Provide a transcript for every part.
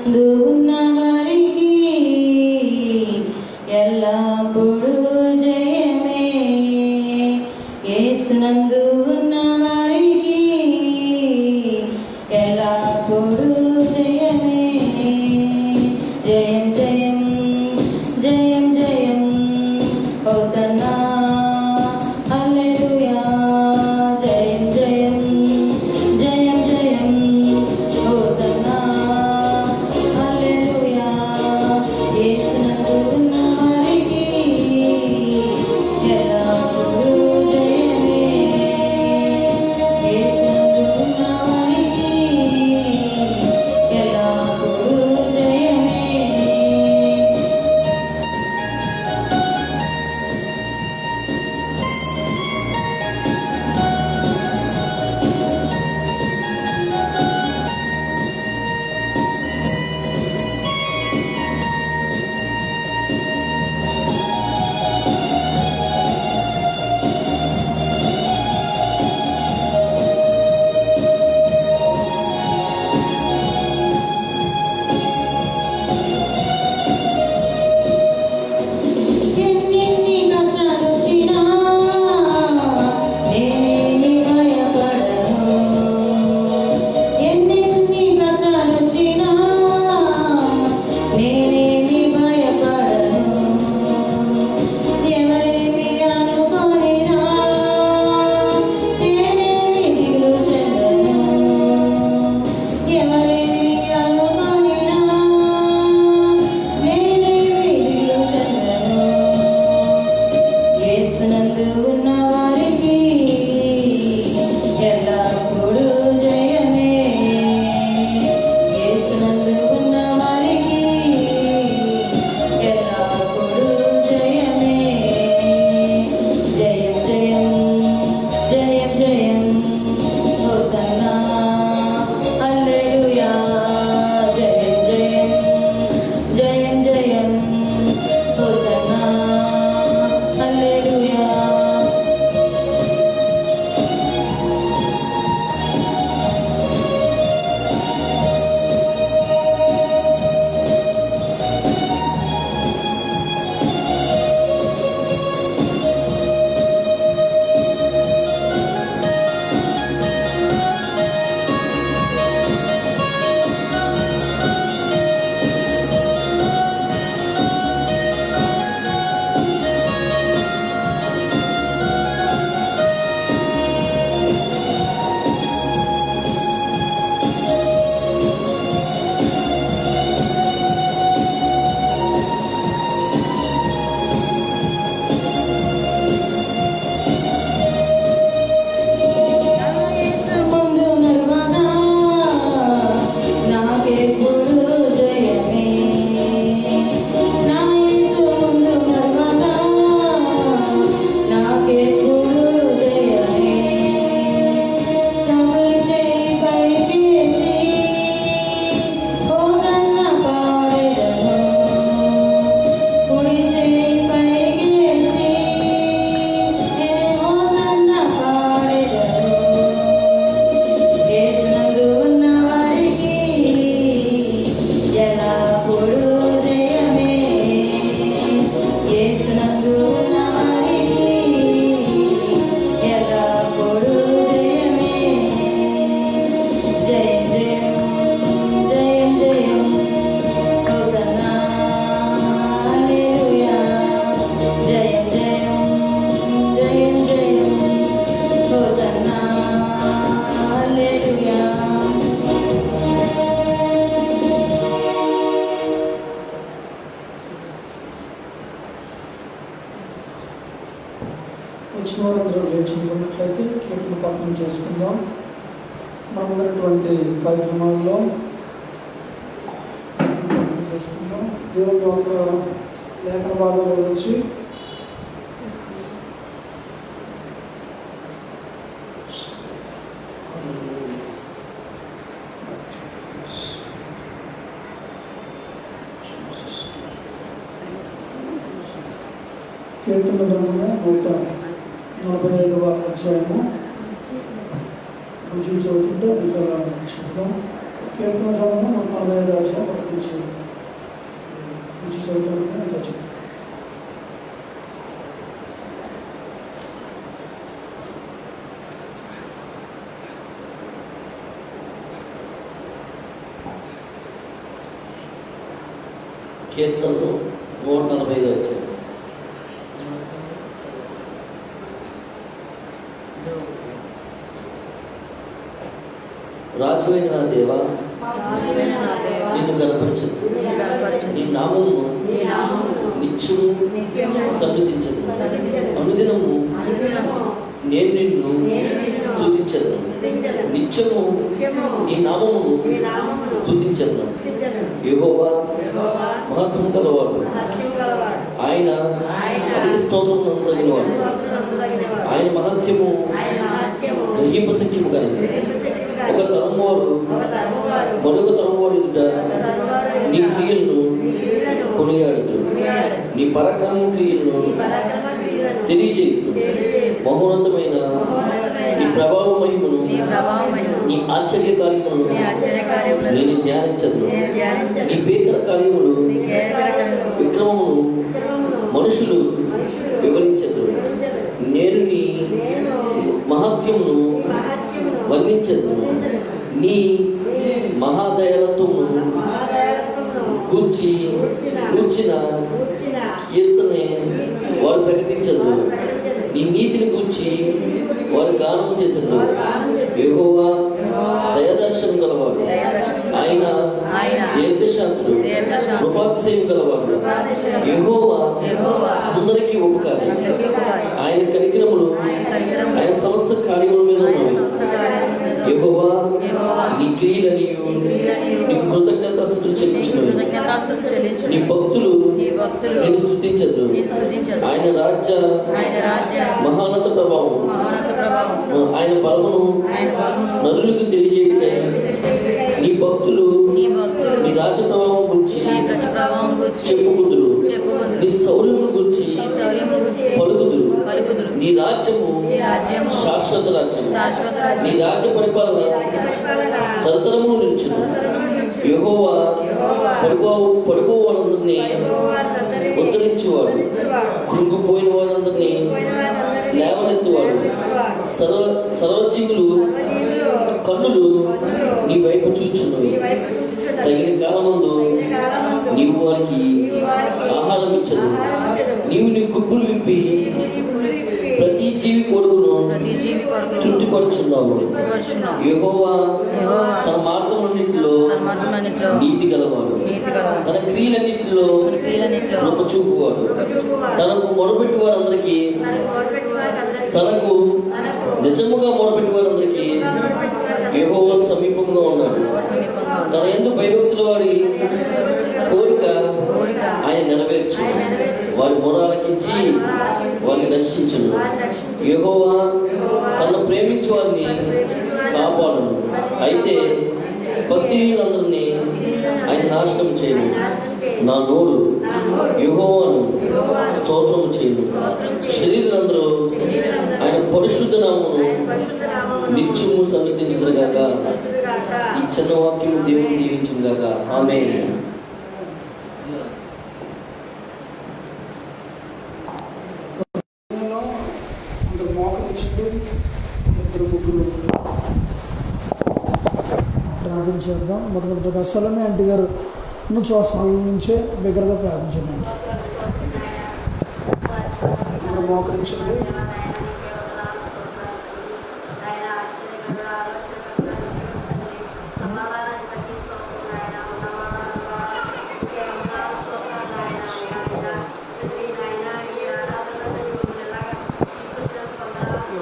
యేసునందు ఉన్న వారికి ఎల్లప్పుడూ జయమే. యేసునందు ఉన్న వారికి ఎల్లప్పుడూ జయమే. జయం జయం జయం జయం హోసన్నా హల్లెలూయా. జయం జయం జయం జయం హోసన్నా హల్లెలూయా. యేసునందు ఉన్న వారికి ఎల్లప్పుడూ జయమే. యేసునందు ఉన్న వారికి ఎల్లప్పుడూ జయమే. ఎన్నెన్ని కష్టాలొచ్చినా నేనేమి భయపడను. ఎన్నెన్ని కష్టాలొచ్చినా నేనేమి భయపడను. ఎవరేమి అనుకోనినా నేనేమి దిగులు చెందను. ఎవరేమి అనుకోనినా నేనేమి దిగులు చెందను. యేసునందు ఉన్న వారికి ఎల్లప్పుడూ జయమే. యేసునందు ఉన్న వారికి ఎల్లప్పుడూ జయమే. జయం జయం జయం జయం హోసన్నా హల్లెలూయా. జయం జయం జయం జయం హోసన్నా హల్లెలూయా. ముందు నడవగా నాకెప్పుడు జయమే. నా యేసు ముందు నడవగా నాకెప్పుడు జయమే. కబురు చేయి పైకెత్తి హోసన్నా పాడెదను. కుడి చేయి పైకెత్తి హోసన్నా పాడెదను. యేసునందు ఉన్న వారికి ఎల్లప్పుడూ జయమే. యేసునందు ఉన్న వారికి ఎల్లప్పుడూ జయమే. జయం జయం జయం జయం హోసన్నా హల్లెలూయా. జయం జయం జయం జయం హోసన్నా హల్లెలూయా. వచ్చిన వారందరూ లేచుకున్నట్లయితే కీర్తన పఠనం చేసుకుందాం. మనం ఉన్నటువంటి కార్యక్రమాల్లో కీర్తన పఠనం చేసుకుందాం. దేవుని యొక్క లేఖన భాగంలో నుంచి కీర్తన గ్రంథము 145 అధ్యాయము కొంచెం చదువుకుంటే ఇంకా చెప్తాం. కీర్తన గ్రంథము 145 వచనం నుంచి చదువుకుంటున్నాను. కీర్తనలు 145 వచ్చాయి. రాజువైన నా దేవా, నిన్ను గణపరచదు, నీ నామము నిత్యము సన్నుతించదు. అనుదినము నేను నిన్ను స్తుతించదు, నిత్యము నీ నామమును స్తుతించదు. యెహోవా మహత్వం గలవాడు, ఆయన అధిక స్తోత్రం నందగినవాడు. ఆయన మహత్యము గ్రహింప సఖ్యము కలిగి ఒక తరం వారు మరొక తరం వాడు ఎదుట నీ క్రియలను కొనియాడుతాడు. నీ పరాక్రమ క్రియలను తెలియజేయుడు. మహోన్నతమైన నీ ప్రభావ మహిమను, నీ ఆశ్చర్య కార్యములను నేను ధ్యానించదు. నీ భీకర కార్యములు విక్రమమును మనుషులు వివరించదు. నేను నీ మహత్యమును వర్ణించదు. నీ మహాదయాలత్వమును గూర్చిన కీర్తనే వారు ప్రకటించదు. నీ నీతిని గూర్చి వారు గానం చేసదు. యెహోవా దయాదర్శనం గలవాడు, ఆయన దీర్ఘశాంతుడు, కృపాతిశయం గలవాడు. యెహోవా అందరికీ ఉపకారి, ఆయన కనికరములు ఆయన సమస్త కార్యముల మీద ఉన్నాయి. యెహోవా నీ క్రియలనియు నీకు కృతజ్ఞతాస్తుతులు చెల్లించును. నీ భక్తులు నేను స్తుతించదు. ఆయన రాజ్య మహానత ప్రభావం, ఆయన బలమును నరులకు తెలియజేయటకై నీ భక్తులు నీ రాజ్య ప్రభావం గురించి చెప్పుకుందురు. నీ శౌర్యమును గురించి పలుకుదురు. నీ రాజ్యము శాశ్వత రాజ్యము. నీ రాజ్య పరిపాలన తరతరము నిలుచును. యెహోవా పడిపోవాలందరినీ ఉద్ధరించువాడు, కృంగిపోయిన వారందరినీ లేవనెత్తువాడు. సర్వజీవులు కన్నులు నీ వైపు చూచున్నవి. తగిన కాలమందు నీవు వారికి ఆహారం ఇచ్చదు. నీవు నీ గుబ్బులు విప్పి ప్రతి జీవి కొడుకును తృప్తిపరుచున్నావు. యెహోవా తన మార్గములన్నిటిలో నీతి గలవాడు, తన క్రియలన్నిటిలో కృప చూపువాడు. తనకు మొరపెట్టి వారందరికీ, తనకు నిజముగా మొరపెట్టి వారందరికీ యెహోవా సమీపంగా ఉన్నాడు. తన యందు భయభక్తుల వారి కోరిక ఆయన నెరవేర్చు. వారి మొర ఆలకించి వారిని రక్షించును. యెహోవా తనను ప్రేమించు వారిని కాపాడును. అయితే భక్తిహీనులందరినీ ఆయన నాశనం చేయను. నా నోరు యెహోవాను స్తోత్రము చేయను. శరీరులందరూ ఆయన పరిశుద్ధ నామమును నిత్యము సన్నిధించుదురుగాక. ఈ చిన్న వాక్యము దేవుని దీవించుగాక. ఆమేన్. మోకరించండి. ఇద్దరు ముగ్గురు ప్రార్థన చేద్దాం. మొట్టమొదటిగా సొలొమే ఆంటీ గారు స్థలం నుంచే బిగ్గరగా ప్రార్థించండి. మోకరించండి.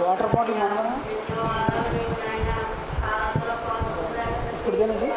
వాటర్ బాటిల్ మందనా ఇప్పుడుదేనండి.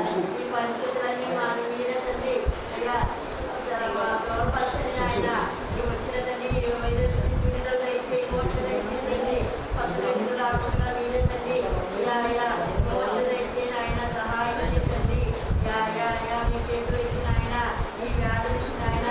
ఈ పరిస్థితులన్నీ మాకు మీరే తండ్రి అయ్యా గౌరవపరచండి నాయన ఈ వచ్చిన తండ్రి విడుదల దయచేయి మోక్ష దయచేయండి కొత్త వ్యక్తులు రాకుండా మీరే తండ్రి అయ్యా అయ్యా మోక్ష దయచేయండి ఆయన సహాయం చేయండి యా యా యా మీ పేరు ఇచ్చిన ఆయన ఈ వ్యాధులు ఇచ్చిన ఆయన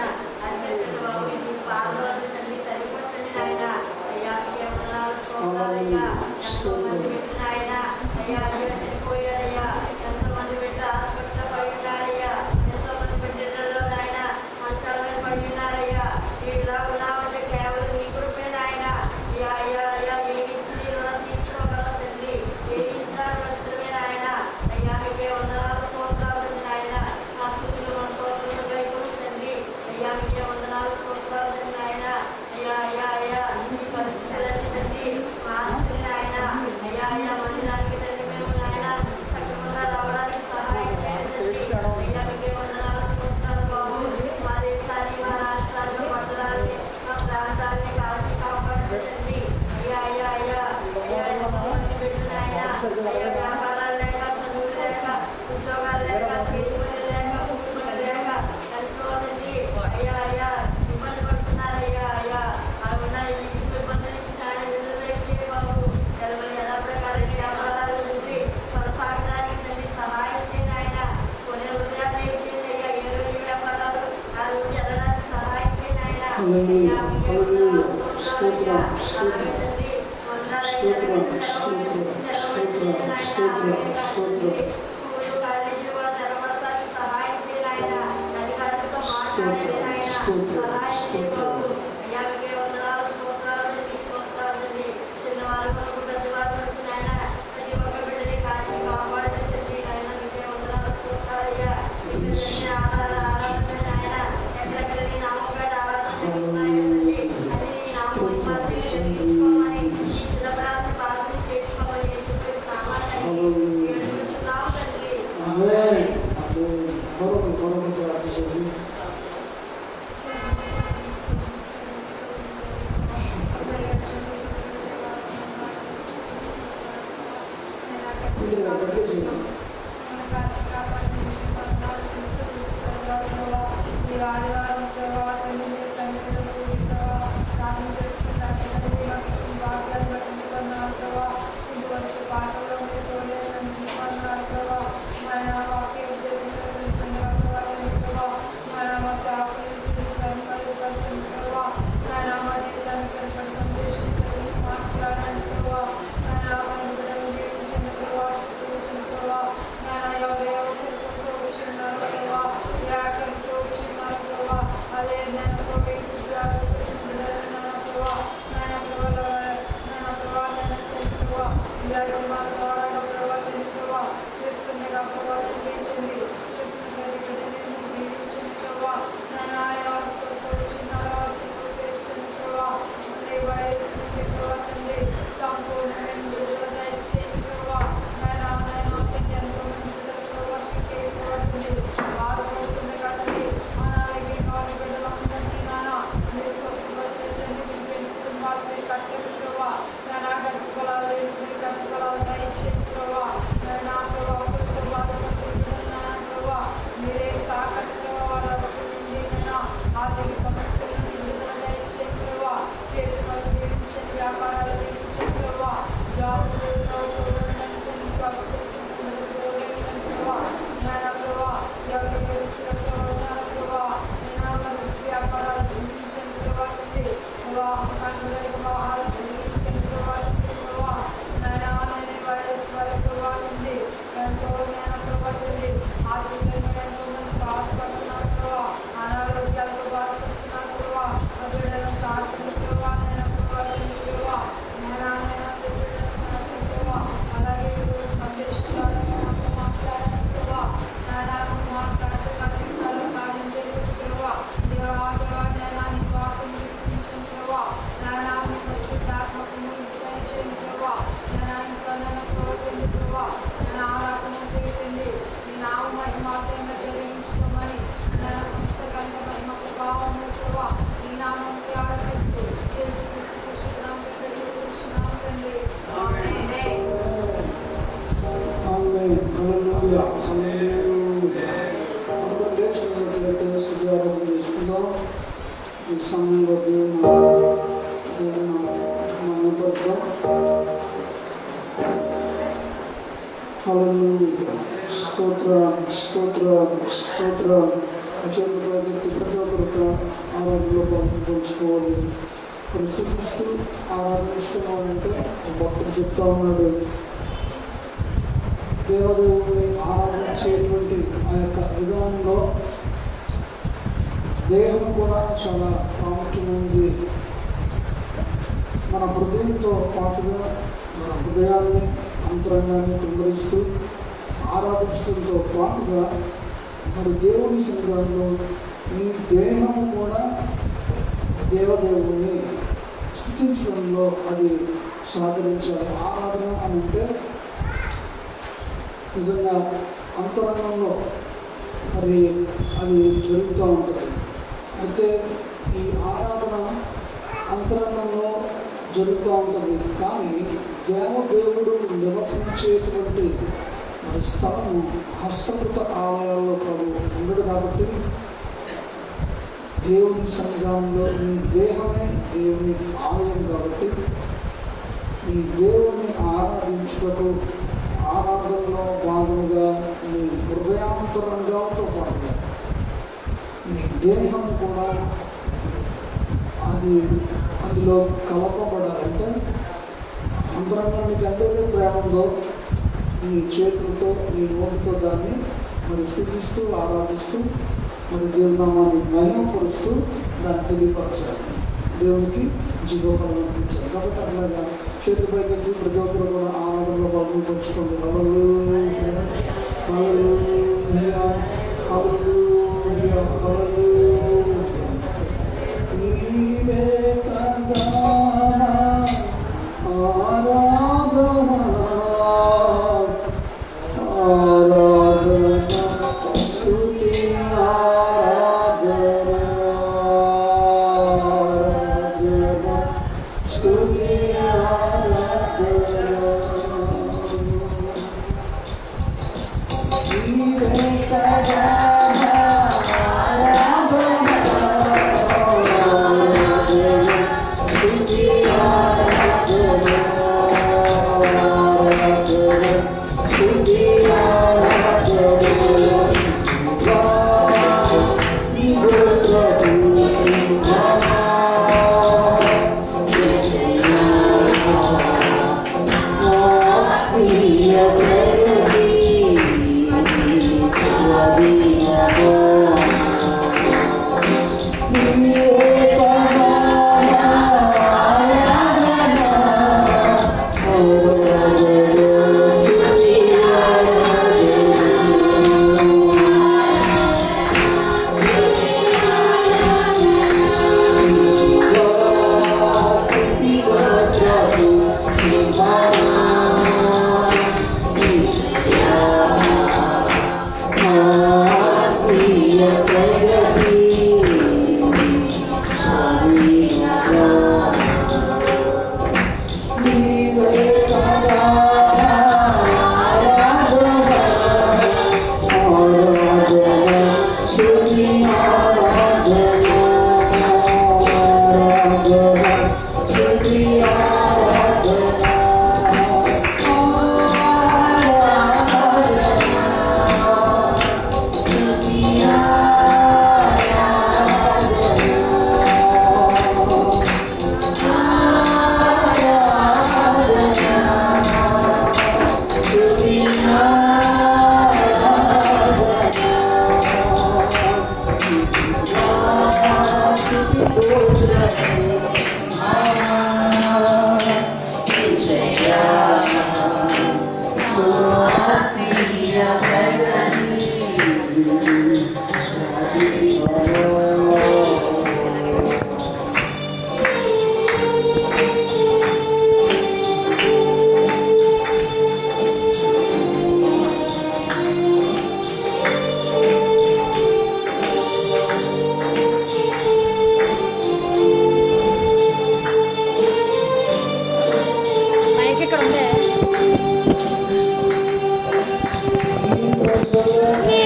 అన్నింటి బాబు మీ పాదాలను తండ్రి సరిపట్టండి నాయన అయ్యా మీకే వందనాలు స్తోత్రాలయ్యా ఎంతో మంది పెట్టిన ఆయన అయ్యా అయ్యా చనిపోయారయ్యా ఎంతో మంది పెట్టి హాస్పిటల్లో పడి ఉన్నారయ్యా ఎంతో మంది పెట్టినలో నాయన మంచాల మీద పడి ఉన్నారయ్యా ఇలా ఉన్నామంటే కేవలం నీ కృపే నాయన అయ్యా అయ్యా అయ్యా ఏమి ఇచ్చి నీ రుణం తీర్చుకోగలం తండ్రి ఏమి ఇచ్చినా ప్రస్తుతమే నాయన అయ్యా మీకే వందనాలు స్తోత్రాలు నాయన మా స్థుతులు మా స్తోత్రులు గైకొలుస్తుంది అయ్యా మీకే వందనాలు స్తోత్రాలు నాయన అయ్యా అయ్యా అయ్యా ఈ పరిస్థితులన్నీ తండ్రి మార్చండి నాయన అయ్యా అయ్యా మందిరానికి తండ్రి మేము నాయన సక్రమంగా రావడానికి సహాయం చేయండి అయ్యా మీకే వందనాలు స్తోత్రాలు బాబు మా దేశాన్ని మా రాష్ట్రాన్ని పట్టణాన్ని మా ప్రాంతాన్ని కాల్చి కాపాడండి అయ్యా అయ్యా అయ్యా అయ్యా ఎంతోమంది బిడ్డలు నాయన అయ్యా వ్యాపారాలు లేక చదువులు లేక ఉద్యోగాలు లేక చేతిపనులు లేక కుటుంబాలు లేక ఎంతో మంది అయ్యా అయ్యా ఇబ్బంది పడుతున్నారయ్యా అయ్యా అలా ఉన్న ఈ ఇబ్బంది నుంచి ఆయన విడుదల ఇచ్చే బాబు ఎవరి యథాప్రకారం వ్యాపారాలు నుండి కొనసాగడానికి తండ్రి సహాయం చేయండి ఆయన కొన్ని హృదయాన్ని ఇచ్చేయండి అయ్యా ఏ రోజు వ్యాపారాలు ఆ రోజు వెళ్ళడానికి సహాయం చేయండి ఆయన అయ్యా మీకే వందనాలు స్తోత్రాలయ్యా అలాగే తండ్రి స్కూళ్ళు కాలేజీలు కూడా తెరవడానికి సహాయం చేయండి ఆయన అధికారులతో మాట్లాడండి ఆయన సహాయం చేయండి బాబు అయ్యా మీకే వందనాలు స్తోత్రాలు తండ్రి చిన్నవారు వరకు పెద్దవారు వరకు నాయన ప్రతి ఒక్క బిడ్డని కాల్చి కాపాడుతుంది ఆయన మీకే వందనాలు స్తోత్రాలయ్యా ఆరాధన నాయన ఎక్కడెక్కడ నీ నామం పేట ఆరాధన జరుగుతున్నాయి తండ్రి అది నీ నామం మాత్రమే అందరం లేచుకున్నట్లయితే స్తుతి ఆరాధన చేసుకుందాం. ఈ సమయంలో దేవుని మహిమపరుద్దాం. హల్లెలూయా. స్తోత్రం స్తోత్రం స్తోత్రం. ప్రతి ఒక్కరు ఆరాధనలో పంచుకోవాలి. పరిశుద్ధిస్తూ ఆరాధిస్తున్నామంటే భక్తుడు చెప్తా ఉన్నాడు, దేవదేవుని ఆరాధించేటువంటి ఆ యొక్క విధానంలో దేహం కూడా చాలా ప్రాముఖ్యమైనది. మన హృదయంతో పాటుగా మన హృదయాన్ని అంతరంగాన్ని కృంగరిస్తూ ఆరాధించడంతో పాటుగా మరి దేవుని సన్నిధానంలో మీ దేహము కూడా దేవదేవుని స్తుతించడంలో అది సహకరించాలి. ఆరాధన అని అంటే నిజంగా అంతరంగంలో మరి అది జరుగుతూ ఉంటుంది. అయితే ఈ ఆరాధన అంతరంగంలో జరుగుతూ ఉంటుంది, కానీ దేవదేవుడు నివసించేటువంటి మరి స్థలము హస్తకృత ఆలయాల్లో ప్రభు ఉండడు. కాబట్టి దేవుని సన్నిధానంలో మీ దేహమే దేవుని ఆలయం. కాబట్టి మీ దేవుని ఆరాధించుటకు ఆరాధనలో భాగంగా మీ హృదయాంతరంగాలతో పాటుగా మీ దేహం కూడా అది అందులో కలపబడాలంటే అంతరంగానికి ఎంతైతే ప్రేమ ఉందో మీ చేతులతో మీ నోటితో దాన్ని మరి స్తుతిస్తూ ఆరాధిస్తూ మరి దేవునామాన్ని మహిమపరుస్తూ దాన్ని తెలియపరచాలి, దేవునికి జీవోఫలం అనిపించాలి. కాబట్టి అట్లాగా చేతులపై పెట్టి ప్రతి ఒక్కరు కూడా ఆరాధనలో భాగం పంచుకోండి. హల్లెలూయా హల్లెలూయా హల్లెలూయా హల్లెలూయా. నీవే కదా ఆరాధన ఆరాధన స్తుతి ఆరాధన ఆరాధన స్తుతి ఆరాధన. నీవే కదా నీ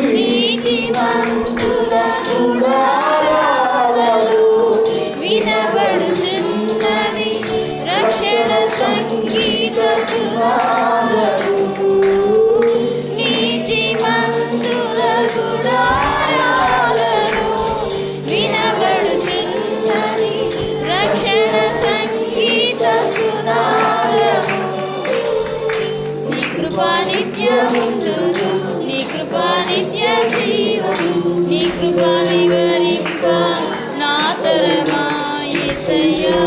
నీతిమంతుల గుడారాలలో వినబడుచున్నది రక్షణ సంగీత సునాదము. నీ కృపా నిత్యముందును, నీ కృపా నిత్య జీవము, నీ కృపా వివరింప నా తరమా యేసయ్యా.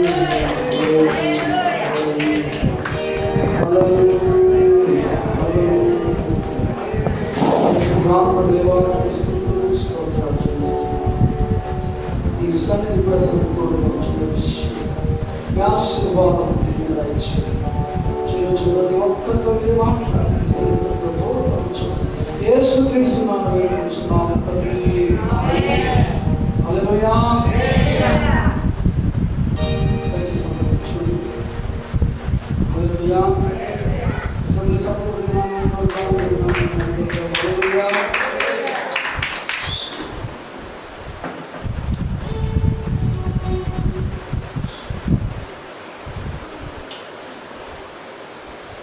ఈ సన్నిధి ప్రసన్నతో ఆశీర్వాదం తిరిగి దయచేయండి. ప్రతి ఒక్కరితో మీరు మాట్లాడండి. యేసుక్రీస్తు నామమున వేడుకుంటున్నాము తండ్రి. హల్లెలూయా. దయచేసి అందరూ కూర్చోండి. హల్లెలూయా. సంగీత చప్పటి హల్లెలూయా.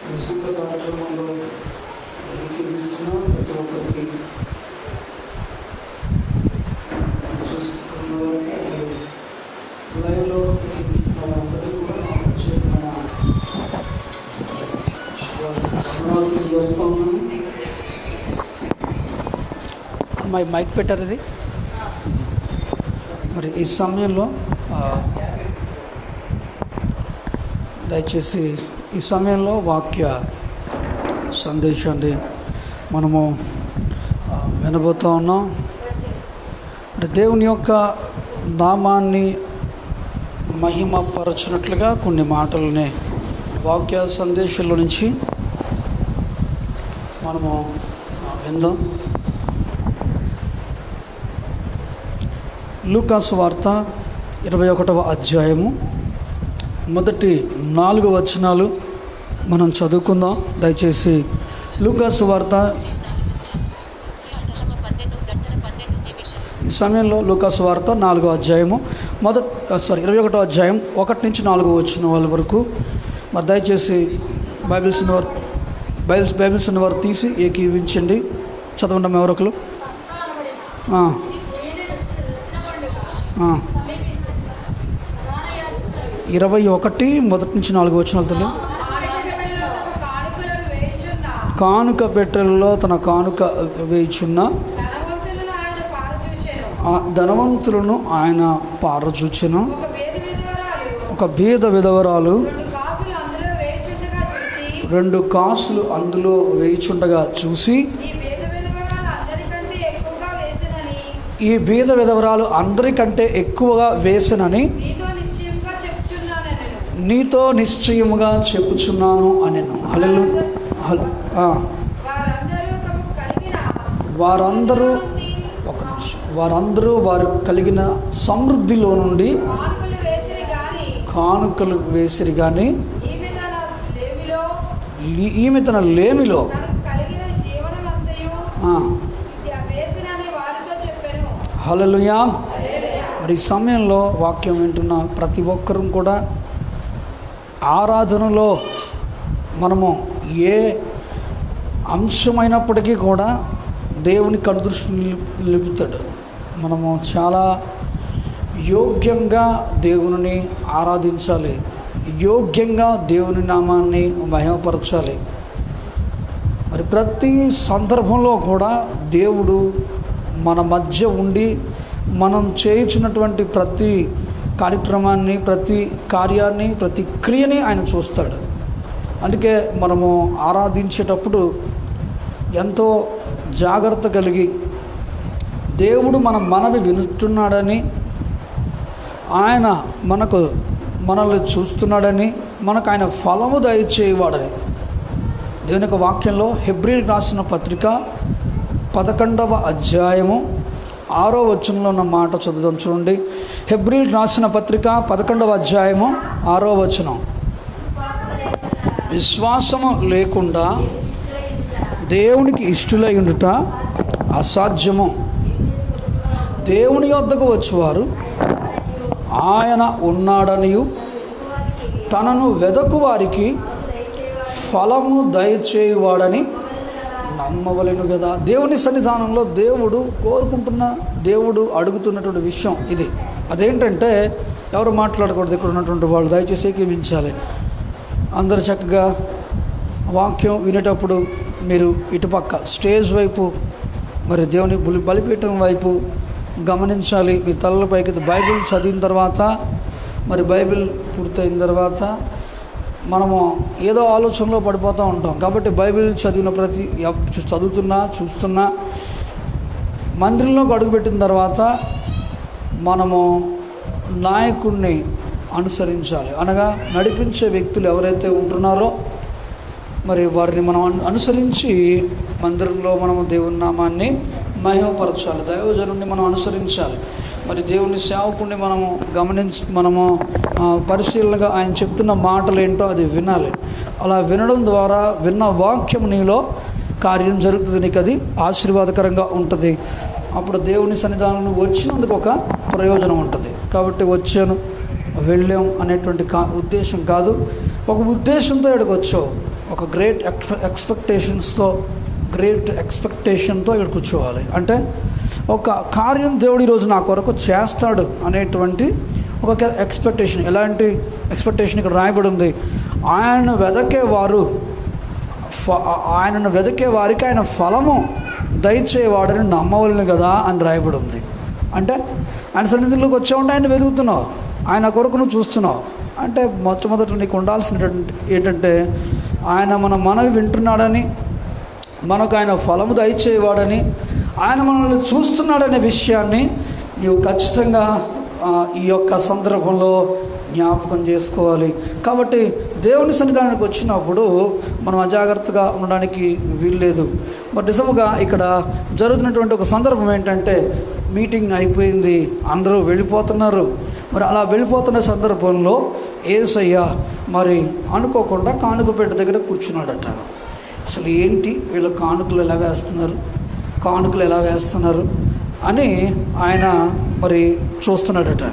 విశుద్ధ కార్యక్రమంలో ఏకీవిస్తున్నాం. ప్రతి ఒక్కరికి చూసుకున్న వారికి లైవ్లో ఏకీవిస్తున్న వారందరికీ కూడా ప్రత్యేకమైన అభినందనలు చేస్తూ ఉన్నాను. మైక్ పెట్టారు ఇది. మరి ఈ సమయంలో దయచేసి ఈ సమయంలో వాక్య సందేశాన్ని మనము వినబోతూ ఉన్నాం. అంటే దేవుని యొక్క నామాన్ని మహిమపరచినట్లుగా కొన్ని మాటలని వాక్య సందేశంలో నుంచి మనము విందాం. లూకాసు వార్త 21వ అధ్యాయము మొదటి 4 వచనాలు మనం చదువుకుందాం. దయచేసి లూకాసు వార్త ఈ సమయంలో లూకాసు వార్త 4వ అధ్యాయము 21వ అధ్యాయం 1 నుంచి 4 వచ్చిన వాళ్ళ వరకు మరి దయచేసి బైబిల్స్ ఉన్నవారు తీసి ఏకీవించండి. చదవండి ఎవరొకరు. 21 మొదటి నుంచి 4 వచనాలు తెలియదు. కానుక పెట్టెలలో తన కానుక వేయుచున్న ధనవంతులను ఆయన పారచూచెను. ఒక బీద విధవరాలు 2 కాసులు అందులో వేయుచుండగా చూసి, ఈ బీద విధవరాలు అందరికంటే ఎక్కువగా వేసనని నీతో నిశ్చయముగా చెప్పుచున్నాను అనెను. హల్లెలూయా. వారందరూ వారు కలిగిన సమృద్ధిలో నుండి కానుకలు వేసిరి కానీ ఈమె తన లేమిలో హల్లెలూయా. మరి ఈ సమయంలో వాక్యం వింటున్న ప్రతి ఒక్కరూ కూడా ఆరాధనలో మనము ఏ అంశమైనప్పటికీ కూడా దేవుని కనుదృష్టి నిలుపుతాడు. మనము చాలా యోగ్యంగా దేవుని ఆరాధించాలి, యోగ్యంగా దేవుని నామాన్ని మహిమపరచాలి. మరి ప్రతి సందర్భంలో కూడా దేవుడు మన మధ్య ఉండి మనం చేయించినటువంటి ప్రతి కార్యక్రమాన్ని, ప్రతి కార్యాన్ని, ప్రతి క్రియని ఆయన చూస్తాడు. అందుకే మనము ఆరాధించేటప్పుడు ఎంతో జాగ్రత్త కలిగి దేవుడు మన మనవి వినుతున్నాడని, ఆయన మనల్ని చూస్తున్నాడని, మనకు ఆయన ఫలము దయచేయవాడని దేవుని యొక్క వాక్యంలో హెబ్రీయులకు రాసిన పత్రిక 11వ అధ్యాయము 6వ వచనంలో ఉన్న మాట చదువుదాం. చూడండి. హెబ్రీయులకు రాసిన పత్రిక 11వ అధ్యాయము 6వ వచనం. విశ్వాసము లేకుండా దేవునికి ఇష్టలై ఉండుట అసాధ్యము. దేవుని యొద్దకు వచ్చేవారు ఆయన ఉన్నాడనియు తనను వెదకు వారికి ఫలము దయచేయువాడని నమ్మవలెను కదా. దేవుని సన్నిధానంలో దేవుడు అడుగుతున్నటువంటి విషయం ఇది. అదేంటంటే ఎవరు మాట్లాడకూడదు. ఇక్కడ ఉన్నటువంటి వాళ్ళు దయచేసి ఏకీవించాలి. అందరు చక్కగా వాక్యం వినేటప్పుడు మీరు ఇటుపక్క స్టేజ్ వైపు, మరి దేవుని బలిపీఠం వైపు గమనించాలి. మీ తలల పైకి బైబిల్ చదివిన తర్వాత మరి బైబిల్ పూర్తయిన తర్వాత మనము ఏదో ఆలోచనలో పడిపోతూ ఉంటాం. కాబట్టి బైబిల్ చదివిన చదువుతున్నా చూస్తున్నా మందిరంలోకి అడుగుపెట్టిన తర్వాత మనము నాయకుడిని అనుసరించాలి. అనగా నడిపించే వ్యక్తులు ఎవరైతే ఉంటున్నారో మరి వారిని మనం అనుసరించి మందిరంలో మనము దేవుని నామాన్ని మహిమపరచాలి. దైవజనుడిని మనం అనుసరించాలి. మరి దేవుని సేవకుడిని మనము పరిశీలనగా ఆయన చెప్తున్న మాటలు ఏంటో అది వినాలి. అలా వినడం ద్వారా విన్న వాక్యం నీలో కార్యం జరుగుతుంది, నీకు అది ఆశీర్వాదకరంగా ఉంటుంది. అప్పుడు దేవుని సన్నిధానం వచ్చినందుకు ఒక ప్రయోజనం ఉంటుంది. కాబట్టి వచ్చాను వెళ్ళాం అనేటువంటి ఉద్దేశం కాదు, ఒక ఉద్దేశంతో ఇక్కడికి వచ్చావు, ఒక గ్రేట్ ఎక్స్పెక్టేషన్తో ఇక్కడ కూర్చోవాలి. అంటే ఒక కార్యం దేవుడు ఈరోజు నా కొరకు చేస్తాడు అనేటువంటి ఒక ఎక్స్పెక్టేషన్. ఎలాంటి ఎక్స్పెక్టేషన్ ఇక్కడ రాయబడి ఉంది? ఆయనను వెదకే వారికి ఆయన ఫలము దయచేవాడని నమ్మవలను కదా అని రాయబడి ఉంది. అంటే ఆయన సన్నిధిలోకి వచ్చావంటే ఆయన వెతుకుతున్నావు, ఆయన కొరకు నువ్వు చూస్తున్నావు. అంటే మొట్టమొదట నీకు ఉండాల్సినటువంటి ఏంటంటే ఆయన మన మనవి వింటున్నాడని, మనకు ఆయన ఫలము దయచేవాడని, ఆయన మనల్ని చూస్తున్నాడనే విషయాన్ని నీవు ఖచ్చితంగా ఈ యొక్క సందర్భంలో జ్ఞాపకం చేసుకోవాలి. కాబట్టి దేవుని సన్నిధానానికి వచ్చినప్పుడు మనం అజాగ్రత్తగా ఉండడానికి వీల్లేదు. మరి నిజముగా ఇక్కడ జరుగుతున్నటువంటి ఒక సందర్భం ఏంటంటే మీటింగ్ అయిపోయింది, అందరూ వెళ్ళిపోతున్నారు. మరి అలా వెళ్ళిపోతున్న సందర్భంలో యేసయ్య మరి అనుకోకుండా కానుకపేట దగ్గర కూర్చున్నాడట. అసలు ఏంటి వీళ్ళ కానుకలు ఎలా వేస్తున్నారు అని ఆయన మరి చూస్తున్నాడట.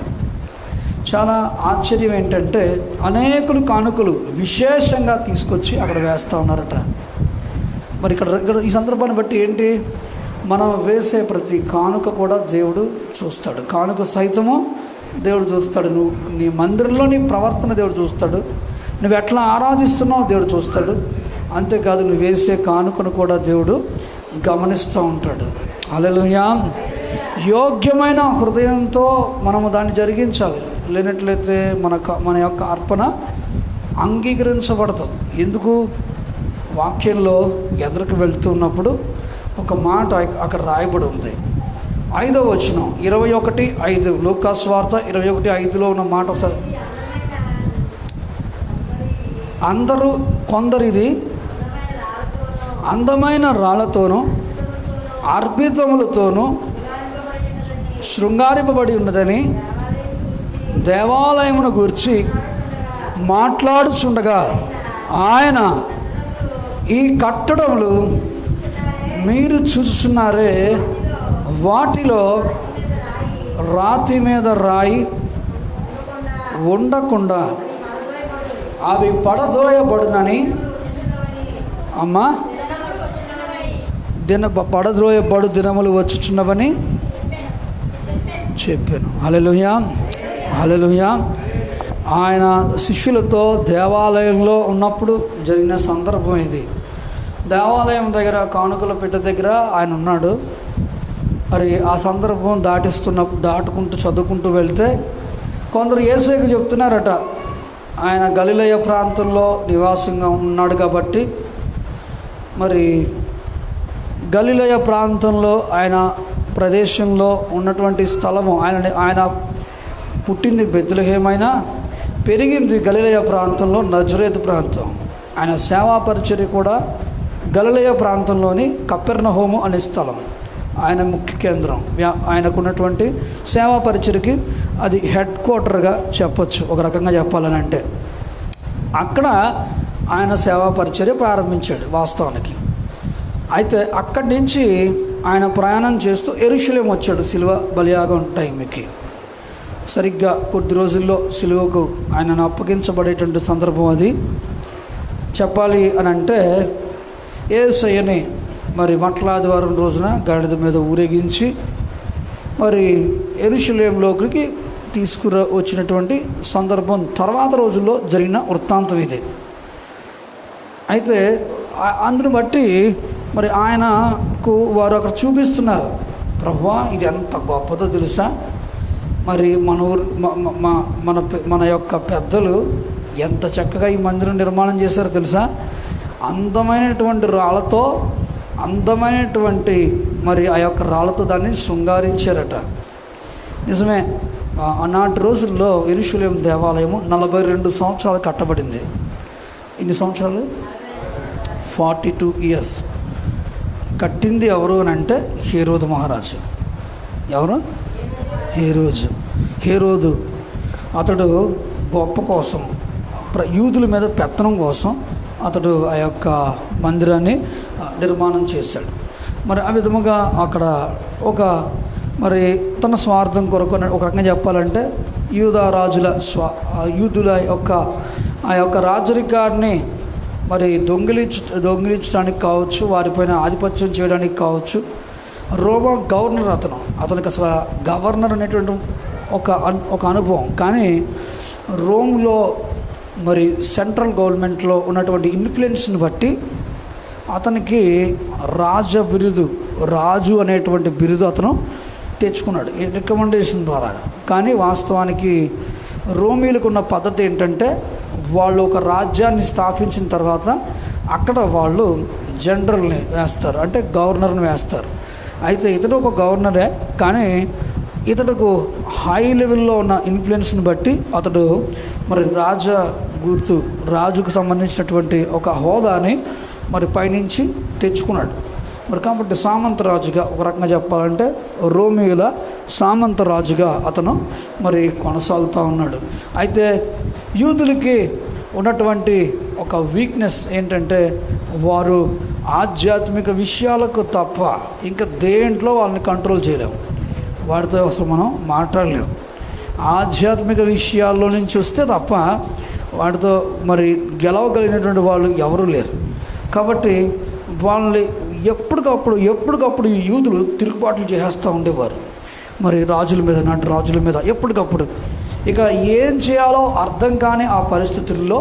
చాలా ఆశ్చర్యం ఏంటంటే అనేకులు కానుకలు విశేషంగా తీసుకొచ్చి అక్కడ వేస్తూ ఉన్నారట. మరి ఇక్కడ ఈ సందర్భాన్ని బట్టి ఏంటి, మనం వేసే ప్రతి కానుక కూడా దేవుడు చూస్తాడు. కానుక సైతము దేవుడు చూస్తాడు. నీ మందిరంలో నీ ప్రవర్తన దేవుడు చూస్తాడు, నువ్వు ఎట్లా ఆరాధిస్తున్నావు దేవుడు చూస్తాడు. అంతేకాదు నువ్వు వేసే కానుకను కూడా దేవుడు గమనిస్తూ ఉంటాడు. హల్లెలూయా. యోగ్యమైన హృదయంతో మనము దాన్ని జరిగించాలి. లేనట్లయితే మన యొక్క అర్పణ అంగీకరించబడతాం. ఎందుకు? వాక్యంలో ఎదురుకు వెళ్తున్నప్పుడు ఒక మాట అక్కడ రాయబడి ఉంది. 5వ వచనం 21:5 లూకా సువార్త 21:5లో ఉన్న మాట ఒకసారి. కొందరిది అందమైన రాళ్లతోనూ అర్పితములతోనూ శృంగారింపబడి ఉన్నదని దేవాలయమును గూర్చి మాట్లాడుచుండగా ఆయన, ఈ కట్టడములు మీరు చూస్తున్నారే, వాటిలో రాతి మీద రాయి ఉండకుండా అవి పడద్రోయబడునని అమ్మా పడద్రోయబడు దినములు వచ్చుచున్నవని చెప్పాను. హల్లెలూయా, హల్లెలూయా. ఆయన శిష్యులతో దేవాలయంలో ఉన్నప్పుడు జరిగిన సందర్భం ఇది. దేవాలయం దగ్గర కానుకల పెట్టె దగ్గర ఆయన ఉన్నాడు. మరి ఆ సందర్భం దాటుకుంటూ చదువుకుంటూ వెళ్తే కొందరు యేసయ్యకు చెప్తున్నారట, ఆయన గలిలయ ప్రాంతంలో నివాసంగా ఉన్నాడు కాబట్టి మరి గలిలయ ప్రాంతంలో ఆయన ప్రదేశంలో ఉన్నటువంటి స్థలము ఆయన పుట్టింది బెత్లెహేమైనా పెరిగింది గలిలయ ప్రాంతంలో నజరేతు ప్రాంతం. ఆయన సేవా పరిచర్య కూడా గలిలయ ప్రాంతంలోని కపెర్నహూము అనే స్థలం ఆయన ముఖ్య కేంద్రం. ఆయనకున్నటువంటి సేవా పరిచర్యకి అది హెడ్ క్వార్టర్గా చెప్పచ్చు, ఒక రకంగా చెప్పాలని. అంటే అక్కడ ఆయన సేవా పరిచర్య ప్రారంభించాడు వాస్తవానికి. అయితే అక్కడి నుంచి ఆయన ప్రయాణం చేస్తూ యెరూషలేము వచ్చాడు సిలువ బలియాగం టైంకి. సరిగ్గా కొద్ది రోజుల్లో సిలువకు ఆయనను అప్పగించబడేటువంటి సందర్భం అది. చెప్పాలి అని అంటే యేసయ్యని మరి మట్లాదివారం రోజున గాడిద మీద ఊరేగించి మరి యెరూషలేములోకి వచ్చినటువంటి సందర్భం తర్వాత రోజుల్లో జరిగిన వృత్తాంతం ఇది. అయితే అందుని బట్టి మరి ఆయనకు వారు అక్కడ చూపిస్తున్నారు, ప్రభువా ఇది ఎంత గొప్పదో తెలుసా, మరి మన ఊరు మన యొక్క పెద్దలు ఎంత చక్కగా ఈ మందిరం నిర్మాణం చేశారో తెలుసా? అందమైనటువంటి రాళ్ళతో, అందమైనటువంటి మరి ఆ యొక్క రాళ్ళతో దాన్ని శృంగారించారట. నిజమే, ఆనాటి రోజుల్లో యెరూషలేము దేవాలయము 42 సంవత్సరాలు కట్టబడింది. ఎన్ని సంవత్సరాలు? 42 ఇయర్స్. కట్టింది ఎవరు అని అంటే హేరోదు మహారాజు. ఎవరు? హేరోదు. అతడు గొప్ప కోసం, యూదుల మీద పెత్తనం కోసం అతడు ఆ యొక్క మందిరాన్ని నిర్మాణం చేశాడు. మరి ఆ విధముగా అక్కడ మరి తన స్వార్థం కొరకు, ఒక రకంగా చెప్పాలంటే యూదుల యొక్క ఆ యొక్క రాజరికాన్ని మరి దొంగిలించడానికి కావచ్చు, వారిపైన ఆధిపత్యం చేయడానికి కావచ్చు. రోమా గవర్నర్ అతనికి అసలు గవర్నర్ అనేటువంటి ఒక అనుభవం. కానీ రోమ్లో మరి సెంట్రల్ గవర్నమెంట్లో ఉన్నటువంటి ఇన్ఫ్లుయెన్స్ని బట్టి అతనికి రాజు అనేటువంటి బిరుదు అతను తెచ్చుకున్నాడు రికమెండేషన్ ద్వారా. కానీ వాస్తవానికి రోమీలకు ఉన్న పద్ధతి ఏంటంటే, వాళ్ళు ఒక రాజ్యాన్ని స్థాపించిన తర్వాత అక్కడ వాళ్ళు జనరల్ని వేస్తారు, అంటే గవర్నర్ని వేస్తారు. అయితే ఇతడు ఒక గవర్నరే, కానీ ఇతడుకు హై లెవెల్లో ఉన్న ఇన్ఫ్లుయెన్స్ని బట్టి అతడు మరి రాజుకు సంబంధించినటువంటి ఒక హోదాని మరి పైనుంచి తెచ్చుకున్నాడు. మరి కాబట్టి సామంతరాజుగా, ఒక రకంగా చెప్పాలంటే రోమియోల సామంతరాజుగా అతను మరి కొనసాగుతూ ఉన్నాడు. అయితే యూదులకి ఉన్నటువంటి ఒక వీక్నెస్ ఏంటంటే, వారు ఆధ్యాత్మిక విషయాలకు తప్ప ఇంకా దేంట్లో వాళ్ళని కంట్రోల్ చేయలేము. వాడితో అసలు మనం మాట్లాడలేము. ఆధ్యాత్మిక విషయాల్లో నుంచి వస్తే తప్ప వాటితో మరి గెలవగలిగినటువంటి వాళ్ళు ఎవరూ లేరు. కాబట్టి వాళ్ళని ఎప్పటికప్పుడు ఈ యూదులు తిరుగుబాట్లు చేస్తూ ఉండేవారు. మరి నాటి రాజుల మీద ఎప్పటికప్పుడు. ఇక ఏం చేయాలో అర్థం కాని ఆ పరిస్థితుల్లో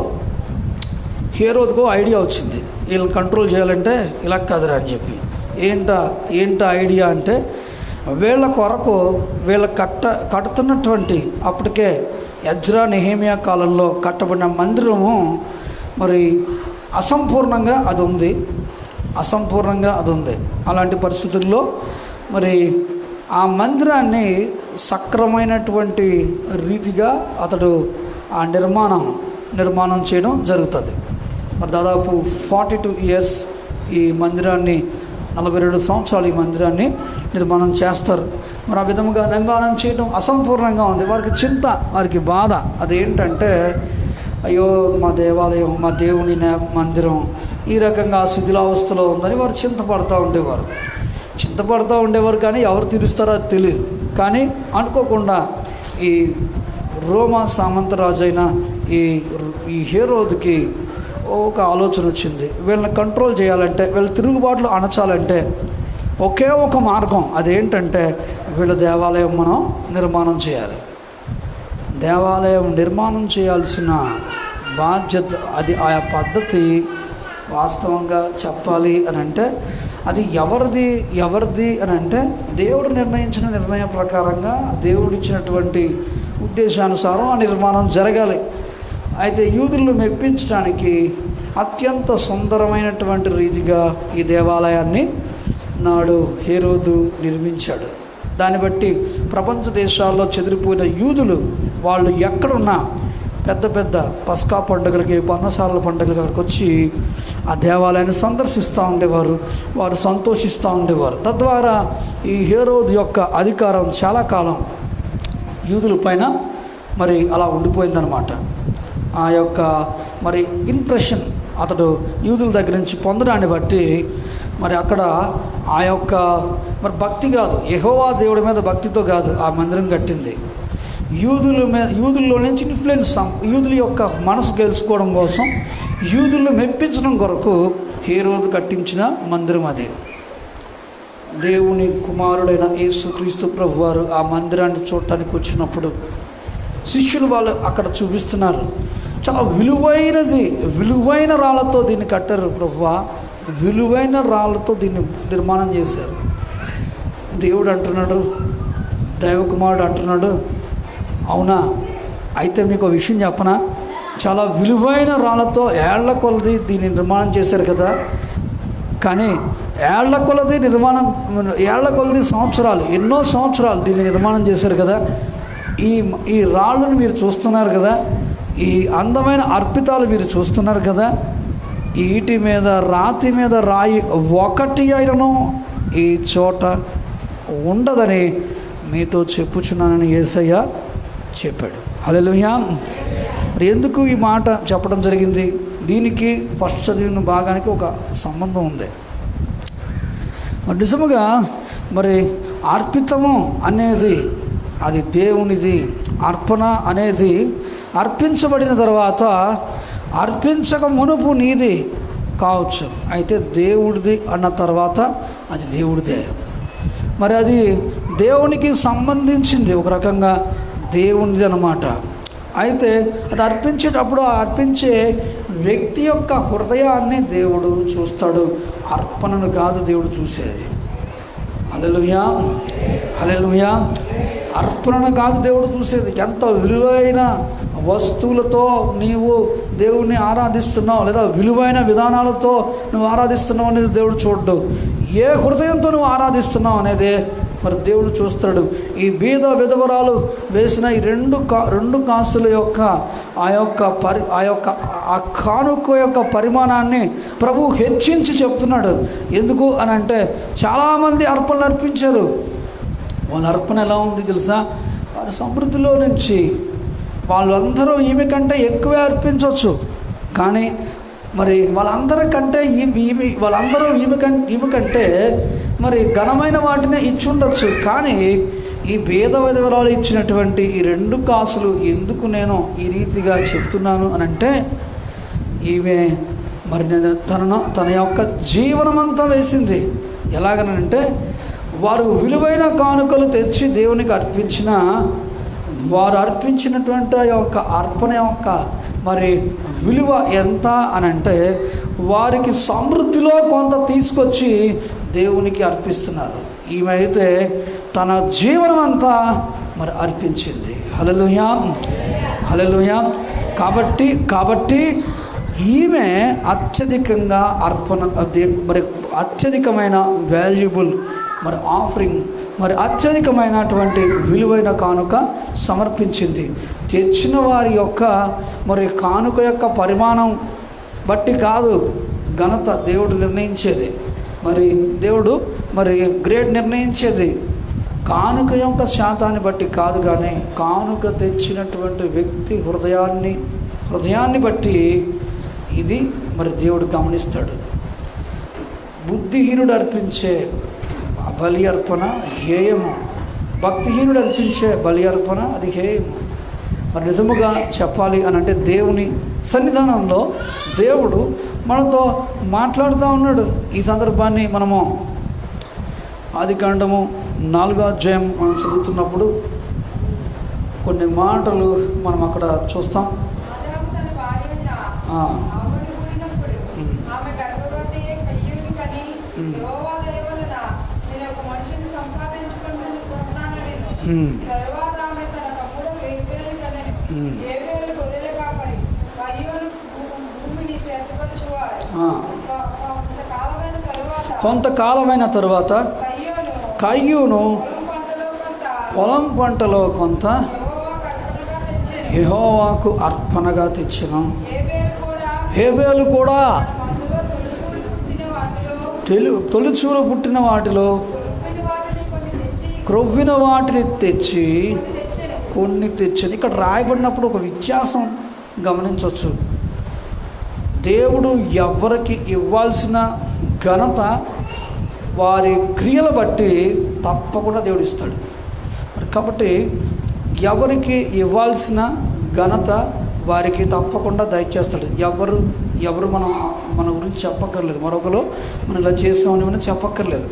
హేరోదుకు ఐడియా వచ్చింది, వీళ్ళని కంట్రోల్ చేయాలంటే ఇలా కదరా అని చెప్పి. ఏంటా ఐడియా అంటే, వీళ్ళ కొరకు కడుతున్నటువంటి అప్పటికే ఎజ్రా నెహెమియా కాలంలో కట్టబడిన మందిరము మరి అసంపూర్ణంగా అది ఉంది. అలాంటి పరిస్థితుల్లో మరి ఆ మందిరాన్ని సక్రమైనటువంటి రీతిగా అతడు ఆ నిర్మాణం చేయడం జరుగుతుంది. మరి దాదాపు 42 ఇయర్స్ ఈ మందిరాన్ని, 42 సంవత్సరాలు ఈ మందిరాన్ని నిర్మాణం చేస్తారు. మరి ఆ విధముగా నిర్మాణం చేయడం అసంపూర్ణంగా ఉంది. వారికి చింత, వారికి బాధ. అదేంటంటే, అయ్యో మా దేవాలయం, మా దేవుని మందిరం ఈ రకంగా శిథిలావస్థలో ఉందని వారు చింతపడుతూ ఉండేవారు. కానీ ఎవరు తీరుస్తారో అది తెలియదు. కానీ అనుకోకుండా ఈ రోమా సామంతరాజు అయిన ఈ హేరోదుకి ఒక ఆలోచన వచ్చింది. వీళ్ళని కంట్రోల్ చేయాలంటే, వీళ్ళ తిరుగుబాట్లు అణచాలంటే ఒకే ఒక మార్గం. అదేంటంటే, వీళ్ళ దేవాలయం మనం నిర్మాణం చేయాలి. దేవాలయం నిర్మాణం చేయాల్సిన బాధ్యత అది. ఆ పద్ధతి వాస్తవంగా చెప్పాలి అని అంటే అది ఎవరిది అని అంటే, దేవుడు నిర్ణయించిన నిర్ణయం ప్రకారంగా, దేవుడు ఇచ్చినటువంటి ఉద్దేశానుసారం ఆ నిర్మాణం జరగాలి. అయితే యూదులను మెప్పించడానికి అత్యంత సుందరమైనటువంటి రీతిగా ఈ దేవాలయాన్ని నాడు హేరోదు నిర్మించాడు. దాన్ని బట్టి ప్రపంచ దేశాల్లో చెదిరిపోయిన యూదులు వాళ్ళు ఎక్కడున్నా పెద్ద పస్కా పండుగలకి, పర్ణశాలల పండుగలకి అక్కడికి వచ్చి ఆ దేవాలయాన్ని సందర్శిస్తూ ఉండేవారు. వారు సంతోషిస్తూ ఉండేవారు. తద్వారా ఈ హేరోదు యొక్క అధికారం చాలా కాలం యూదుల పైన మరి అలా ఉండిపోయిందనమాట. ఆ యొక్క మరి ఇంప్రెషన్ అతడు యూదుల దగ్గర నుంచి పొందడాన్ని బట్టి మరి అక్కడ ఆ యొక్క మరి భక్తి కాదు, యెహోవా దేవుడి మీద భక్తితో కాదు ఆ మందిరం కట్టింది. యూదుల్లో నుంచి ఇన్ఫ్లుయెన్స్, యూదుల యొక్క మనసు గెలుచుకోవడం కోసం, యూదులను మెప్పించడం కొరకు హేరోదు కట్టించిన మందిరం అది. దేవుని కుమారుడైన యేసుక్రీస్తు ప్రభువారు ఆ మందిరాన్ని చూడటానికి వచ్చినప్పుడు శిష్యులు వాళ్ళు అక్కడ చూపిస్తున్నారు. చాలా విలువైన రాళ్ళతో దీన్ని కట్టారు ప్రభువా, విలువైన రాళ్ళతో దీన్ని నిర్మాణం చేశారు. దేవుడు అంటున్నాడు, దైవకుమారుడు అంటున్నాడు, అవునా? అయితే మీకు ఒక విషయం చెప్పనా, చాలా విలువైన రాళ్ళతో ఏళ్ల కొలది దీన్ని నిర్మాణం చేశారు కదా. కానీ ఏళ్ల కొలది సంవత్సరాలు, ఎన్నో సంవత్సరాలు దీన్ని నిర్మాణం చేశారు కదా. ఈ రాళ్ళను మీరు చూస్తున్నారు కదా, ఈ అందమైన అర్పితాలు మీరు చూస్తున్నారు కదా. ఈటి మీద రాతి మీద రాయి ఒకటి అయినను ఈ చోట ఉండదని మీతో చెప్పుచున్నానని యేసయ్య చెప్పాడు. హల్లెలూయా. మరి ఎందుకు ఈ మాట చెప్పడం జరిగింది? దీనికి ఫస్ట్ చదివిన భాగానికి ఒక సంబంధం ఉంది. మరి నిజముగా మరి అర్పితము అనేది అది దేవునిది. అర్పణ అనేది అర్పించబడిన తర్వాత అర్పించక మునుపు నీది కావచ్చు, అయితే దేవుడిది అన్న తర్వాత అది దేవుడిదే. మరి అది దేవునికి సంబంధించింది, ఒక రకంగా దేవునిది అన్నమాట. అయితే అది అర్పించేటప్పుడు ఆ అర్పించే వ్యక్తి యొక్క హృదయాన్ని దేవుడు చూస్తాడు, అర్పణను కాదు దేవుడు చూసేది. హల్లెలూయా, హల్లెలూయా. అర్పణను కాదు దేవుడు చూసేది. ఎంత విలువైన వస్తువులతో నీవు దేవుణ్ణి ఆరాధిస్తున్నావు లేదా విలువైన విధానాలతో నువ్వు ఆరాధిస్తున్నావు అనేది దేవుడు చూడ్డు. ఏ హృదయంతో నువ్వు ఆరాధిస్తున్నావు అనేది మరి దేవుడు చూస్తాడు. ఈ బీద విధవరాలు వేసిన ఈ రెండు కాసుల యొక్క ఆ కానుక యొక్క పరిమాణాన్ని ప్రభు హెచ్చించి చెప్తున్నాడు. ఎందుకు అని అంటే చాలామంది అర్పణలు అర్పించారు. వాళ్ళ అర్పణ ఎలా ఉంది తెలుసా? వారి సమృద్ధిలో నుంచి వాళ్ళందరూ ఈమె కంటే ఎక్కువే అర్పించవచ్చు, కానీ మరి వాళ్ళందరికంటే వాళ్ళందరూ ఈమె కంటే మరి ఘనమైన వాటినే ఇచ్చుండొచ్చు. కానీ ఈ భేద విధవరాలు ఇచ్చినటువంటి ఈ 2 కాసులు ఎందుకు నేను ఈ రీతిగా చెప్తున్నాను అని అంటే, ఈమె మరి నేను తన యొక్క జీవనమంతా వేసింది. ఎలాగనంటే వారు విలువైన కానుకలు తెచ్చి దేవునికి అర్పించిన వారు అర్పించినటువంటి ఆ యొక్క అర్పణ యొక్క మరి విలువ ఎంత అని అంటే వారికి సమృద్ధిలో కొంత తీసుకొచ్చి దేవునికి అర్పిస్తున్నారు. ఈమె అయితే తన జీవనం అంతా మరి అర్పించింది. హల్లెలూయా, హల్లెలూయా. కాబట్టి ఈమె అత్యధికంగా అర్పణ మరి అత్యధికమైన వాల్యుబుల్ మరి ఆఫరింగ్ మరి అత్యధికమైనటువంటి విలువైన కానుక సమర్పించింది. తెచ్చిన వారి యొక్క మరి కానుక యొక్క పరిమాణం బట్టి కాదు ఘనత దేవుడు నిర్ణయించేది. మరి దేవుడు మరి గ్రేడ్ నిర్ణయించేది కానుక యొక్క శాతాన్ని బట్టి కాదు, కానీ కానుక తెచ్చినటువంటి వ్యక్తి హృదయాన్ని బట్టి ఇది మరి దేవుడు గమనిస్తాడు. బుద్ధిహీనుడు అర్పించే బలి అర్పణ హేయము, భక్తిహీనుడు అర్పించే బలి అర్పణ అది హేయము. మరి నిజముగా చెప్పాలి అని అంటే దేవుని సన్నిధానంలో దేవుడు మనతో మాట్లాడుతూ ఉన్నాడు. ఈ సందర్భాన్ని మనము ఆదికాండము 4వ అధ్యాయం మనం చదువుతున్నప్పుడు కొన్ని మాటలు మనం అక్కడ చూస్తాం. కొంతకాలమైన తరువాత కయ్యూను పొలం పంటలో కొంత యెహోవాకు అర్పణగా తెచ్చిన. హేబేలు కూడా తొలిచూలు పుట్టిన వాటిలో క్రొవ్విన వాటిని తెచ్చి కొన్ని తెచ్చింది. ఇక్కడ రాయబడినప్పుడు ఒక వ్యత్యాసం గమనించవచ్చు. దేవుడు ఎవరికి ఇవ్వాల్సిన ఘనత వారి క్రియలు బట్టి తప్పకుండా దేవుడు ఇస్తాడు. కాబట్టి ఎవరికి ఇవ్వాల్సిన ఘనత వారికి తప్పకుండా దయచేస్తాడు. ఎవరు మన గురించి చెప్పక్కర్లేదు, మరొకరు మనం ఇలా చేసామని మనం చెప్పక్కర్లేదు.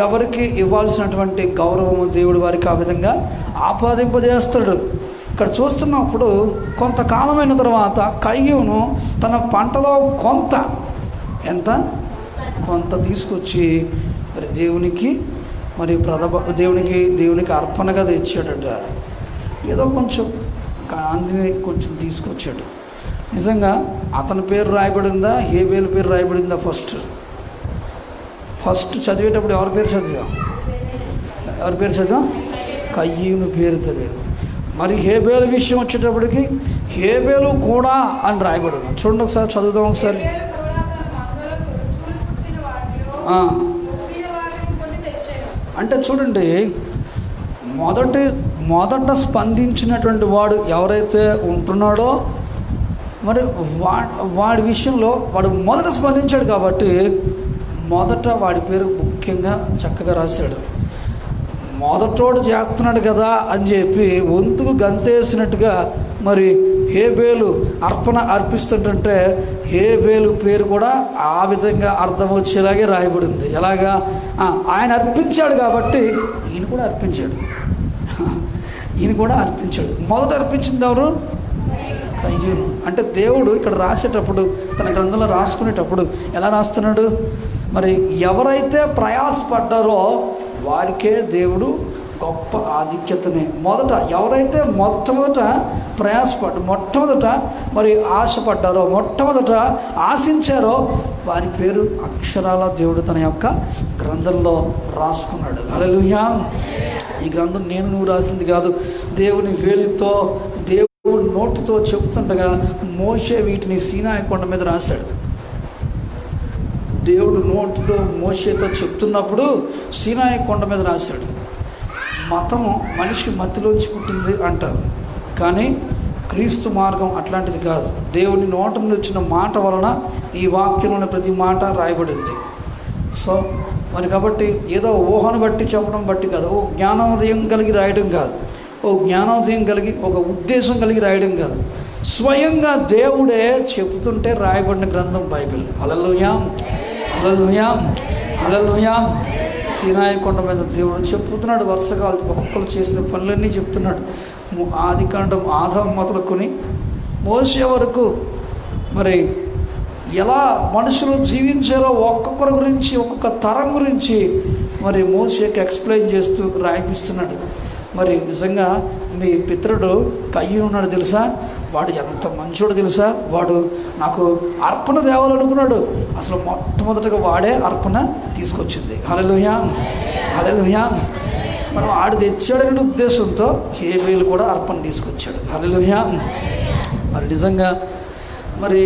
ఎవరికి ఇవ్వాల్సినటువంటి గౌరవము దేవుడు వారికి ఆ విధంగా ఆపాదింపజేస్తాడు. ఇక్కడ చూస్తున్నప్పుడు కొంతకాలమైన తర్వాత కయ్యూను తన పంటలో కొంత తీసుకొచ్చి మరి దేవునికి మరి దేవునికి అర్పణగా తెచ్చాడట. ఏదో కొంచెం అందుని కొంచెం తీసుకొచ్చాడు. నిజంగా అతని పేరు రాయబడిందా, హేబేలు పేరు రాయబడిందా? ఫస్ట్ చదివేటప్పుడు ఎవరి పేరు చదివాం? కయ్యూను పేరు చదివాం. మరి హేబేలు విషయం వచ్చేటప్పటికి హేబేలు కూడా అని రాయబడింది. చూడండి ఒకసారి చదువుదాం ఒకసారి. అంటే చూడండి, మొదట స్పందించినటువంటి వాడు ఎవరైతే ఉంటున్నాడో మరి వాడి విషయంలో వాడు మొదట స్పందించాడు కాబట్టి మొదట వాడి పేరు ముఖ్యంగా చక్కగా రాశాడు. మొదటోడు చేస్తున్నాడు కదా అని చెప్పి వంతుకు గంతేసినట్టుగా మరి హేబేలు అర్పణ అర్పిస్తుంటుంటే హేబేలు పేరు కూడా ఆ విధంగా అర్థం వచ్చేలాగే రాయబడింది. ఎలాగా? ఆయన అర్పించాడు కాబట్టి ఈయన కూడా అర్పించాడు. మొదట అర్పించింది ఎవరు? కయ్యూను. అంటే దేవుడు ఇక్కడ రాసేటప్పుడు, తన గ్రంథంలో రాసుకునేటప్పుడు ఎలా రాస్తున్నాడు? మరి ఎవరైతే ప్రయాసపడ్డారో వారికే దేవుడు గొప్ప ఆధిక్యతని ఎవరైతే మొట్టమొదట మరి ఆశపడ్డారో, మొట్టమొదట ఆశించారో వారి పేరు అక్షరాల దేవుడు తన యొక్క గ్రంథంలో రాసుకున్నాడు. హల్లెలూయా. ఈ గ్రంథం నువ్వు రాసింది కాదు, దేవుని వేలితో దేవుడు నోటితో చెబుతుండగా మోషే వీటిని సీనాయి కొండ మీద రాశాడు. దేవుడు నోటితో మోషేతో చెప్తున్నప్పుడు సీనాయి కొండ మీద రాశాడు. మతము మనిషి మధ్యలోంచి పుట్టింది అంటారు, కానీ క్రీస్తు మార్గం అట్లాంటిది కాదు. దేవుని నోట నుండి వచ్చిన మాట వలన ఈ వాక్యంలోని ప్రతి మాట రాయబడింది. సో మరి కాబట్టి ఏదో ఊహను బట్టి చెప్పడం బట్టి కాదు, ఓ జ్ఞానోదయం కలిగి రాయడం కాదు, ఓ జ్ఞానోదయం కలిగి ఒక ఉద్దేశం కలిగి రాయడం కాదు, స్వయంగా దేవుడే చెబుతుంటే రాయబడిన గ్రంథం బైబిల్. హల్లెలూయా, హల్లెలూయా, హల్లెలూయా. సీనాయి కొండ మీద దేవుడు చెప్తున్నాడు, వరుసగా ఒక్కొక్కరు చేసిన పనులన్నీ చెప్తున్నాడు. ఆదికాండం ఆదాము మొదలుకొని మోసే వరకు మరి ఎలా మనుషులు జీవించారో ఒక్కొక్కరి గురించి, ఒక్కొక్క తరం గురించి మరి మోసేకి ఎక్స్ప్లెయిన్ చేస్తూ రాయిపిస్తున్నాడు. మరి నిజంగా మీ పితరుడు కయ్యూను ఉన్నాడు తెలుసా? వాడు ఎంత మంచోడు తెలుసా? వాడు నాకు అర్పణ తేవాలనుకున్నాడు. అసలు మొట్టమొదటిగా వాడే అర్పణ తీసుకొచ్చింది. హల్లెలూయా, హల్లెలూయా. మనం ఆడు తెచ్చాడనే ఉద్దేశంతో హేబేలు కూడా అర్పణ తీసుకొచ్చాడు. హల్లెలూయా. మరి నిజంగా మరి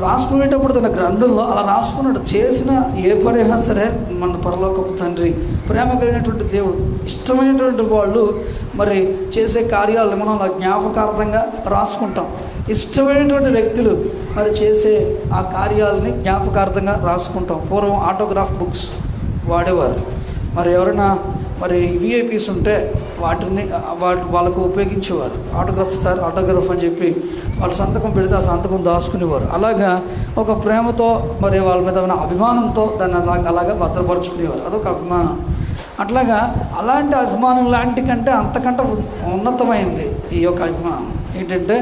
రాసుకునేటప్పుడు తన గ్రంథంలో అలా రాసుకున్నాడు. చేసిన ఏ పనైనా సరే మన పరలోకపు తండ్రి, ప్రేమ కలిగినటువంటి దేవుడు, ఇష్టమైనటువంటి వాళ్ళు మరి చేసే కార్యాలను మనం అలా జ్ఞాపకార్థంగా రాసుకుంటాం. ఇష్టమైనటువంటి వ్యక్తులు మరి చేసే ఆ కార్యాలని జ్ఞాపకార్థంగా రాసుకుంటాం. పూర్వం ఆటోగ్రాఫ్ బుక్స్ వాడేవారు. మరి ఎవరైనా మరి విఐపీస్ ఉంటే వాటిని వాళ్ళకు ఉపయోగించేవారు. ఆటోగ్రాఫ్ అని చెప్పి వాళ్ళు సంతకం పెడితే ఆ సంతకం దాచుకునేవారు. అలాగా ఒక ప్రేమతో మరి వాళ్ళ మీద ఉన్న అభిమానంతో దాన్ని అలాగా భద్రపరుచుకునేవారు. అదొక అభిమానం. అట్లాగా అలాంటి అభిమానం లాంటి కంటే అంతకంటే ఉన్నతమైంది ఈ యొక్క అభిమానం. ఏంటంటే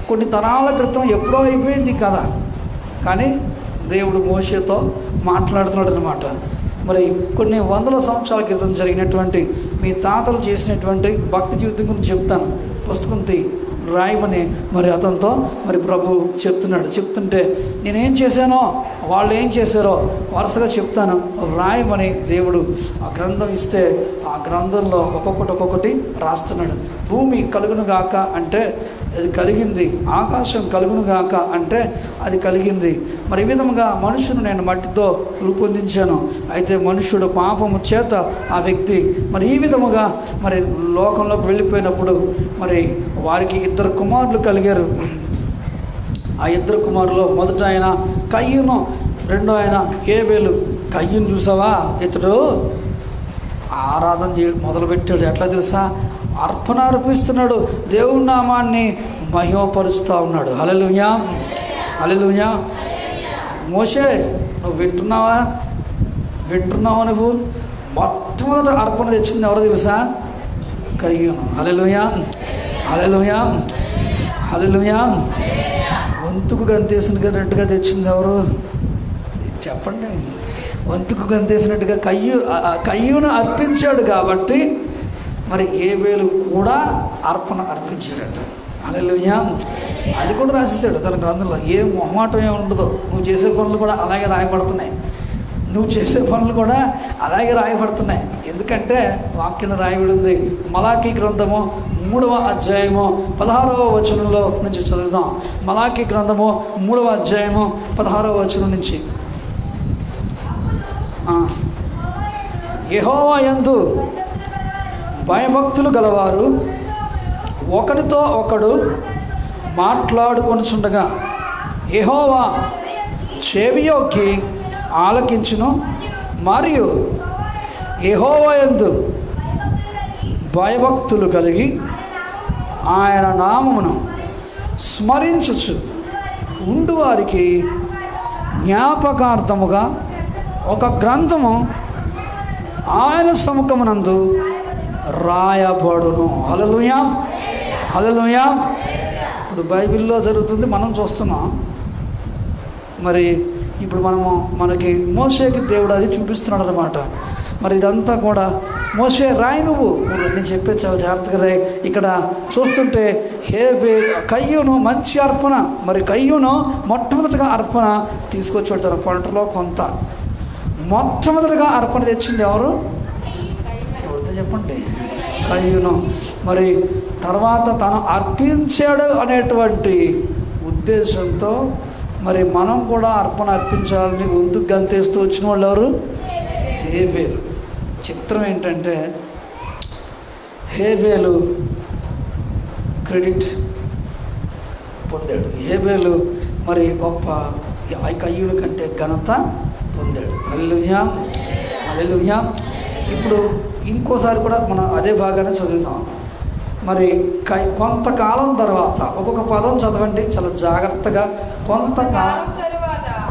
కొన్ని తరాల క్రితం ఎప్పుడో అయిపోయింది కదా, కానీ దేవుడు మోషేతో మాట్లాడుతున్నాడు అన్నమాట. మరి కొన్ని వందల సంవత్సరాల క్రితం జరిగినటువంటి మీ తాతలు చేసినటువంటి భక్తి జీవితం గురించి చెప్తాను, పుస్తకం రాయమని మరి అతనితో మరి ప్రభు చెప్తుంటే నేనేం చేశానో వాళ్ళు ఏం చేశారో వరుసగా చెప్తాను, రాయమని దేవుడు ఆ గ్రంథం ఇస్తే ఆ గ్రంథంలో ఒక్కొక్కటి రాస్తున్నాడు. భూమి కలుగునుగాక అంటే అది కలిగింది, ఆకాశం కలుగునుగాక అంటే అది కలిగింది. మరి ఈ విధముగా మనుషును నేను మట్టితో రూపొందించాను, అయితే మనుష్యుడు పాపము చేత ఆ వ్యక్తి మరి ఈ విధముగా మరి లోకంలోకి వెళ్ళిపోయినప్పుడు మరి వారికి 2 కుమారులు కలిగారు. ఆ 2 కుమారులు మొదట ఆయన కయ్యూను, రెండో ఆయన హేబేలు. కయ్యూను చూసావా, ఇతడు ఆరాధన చేయడం మొదలుపెట్టాడు. ఎట్లా తెలుసా? అర్పణ అర్పిస్తున్నాడు, దేవుని నామాన్ని మహిమపరుస్తూ ఉన్నాడు. హల్లెలూయా, హల్లెలూయా. మోషే నువ్వు వింటున్నావా? నువ్వు మొట్టమొదట అర్పణ తెచ్చింది ఎవరో తెలుసా? కయ్యూను. హల్లెలూయా, హల్లెలూయా, హల్లెలూయా. వంతుకు గంతేసినట్టుగా తెచ్చింది ఎవరు చెప్పండి? వంతుకు గంతేసినట్టుగా కయ్యూను అర్పించాడు కాబట్టి మరి హేబేలు కూడా అర్పణ అర్పించాడట. హల్లెలూయా. అది కూడా రాసేసాడు తన గ్రంథంలో. ఏం మొహమాటం ఏమి ఉండదు. నువ్వు చేసే పనులు కూడా అలాగే రాయబడుతున్నాయి. ఎందుకంటే వాక్యం రాయబడి ఉంది. మలాకీ గ్రంథము 3వ అధ్యాయము 16వ వచనంలో నుంచి చదువుదాం. మలాకీ గ్రంథము 3వ అధ్యాయము 16వ వచనం నుంచి. యెహోవా యందు భయభక్తులు గలవారు ఒకరితో ఒకడు మాట్లాడుకొనుచుండగా యెహోవా చెవియొగ్గి ఆలకించును, మరియు యెహోవా యందు భయభక్తులు కలిగి ఆయన నామమును స్మరించుచు ఉండు వారికి జ్ఞాపకార్థముగా ఒక గ్రంథము ఆయన సముఖమునందు రాయబడును. హల్లెలూయా, హల్లెలూయా. ఇప్పుడు బైబిల్లో జరుగుతుంది, మనం చూస్తున్నాం. మరి ఇప్పుడు మనకి మోషేకి దేవుడు అది చూపిస్తున్నాడు అన్నమాట. మరి ఇదంతా కూడా మోషే రాయి నువ్వు నేను చెప్పేది చాలా జాగ్రత్తగా రాయి. ఇక్కడ చూస్తుంటే కయ్యూను మంచి అర్పణ. మరి కయ్యూను మొట్టమొదటిగా అర్పణ తీసుకొచ్చాడు తన పంటలో కొంత. మొట్టమొదటిగా అర్పణ తెచ్చింది ఎవరితో చెప్పండి? కయ్యూను. మరి తర్వాత తను అర్పించాడు అనేటువంటి ఉద్దేశంతో మరి మనం కూడా అర్పణ అర్పించాలని ముందుకు గంతేస్తూ వచ్చిన వాళ్ళు ఎవరు? హేబేలు. చిత్రం ఏంటంటే హేబేలు క్రెడిట్ పొందాడు. హేబేలు మరి గొప్ప కయ్యూను కంటే ఘనత పొందాడు. హల్లెలూయా, హల్లెలూయా. ఇప్పుడు ఇంకోసారి కూడా మనం అదే భాగాన్ని చదువుతాం. మరి కొంతకాలం తర్వాత ఒక్కొక్క పదం చదవండి చాలా జాగ్రత్తగా.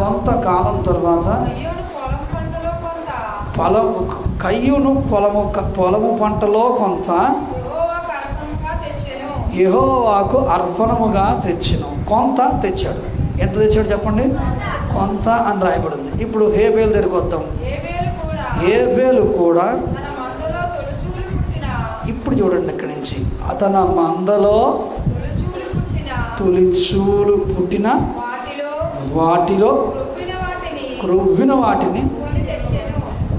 కొంతకాలం తర్వాత కయ్యూను పొలము పంటలో కొంత యెహోవాకు అర్పణముగా తెచ్చెను. కొంత తెచ్చాడు. ఎంత తెచ్చాడు చెప్పండి? కొంత అని రాయబడింది. ఇప్పుడు హేబేలు దగ్గరికి వద్దాం. హేబేలు కూడా ఇప్పుడు చూడండి ఇక్కడి నుంచి, తన మందలో తొలిచూలు పుట్టిన వాటిలో క్రొవ్విన వాటిని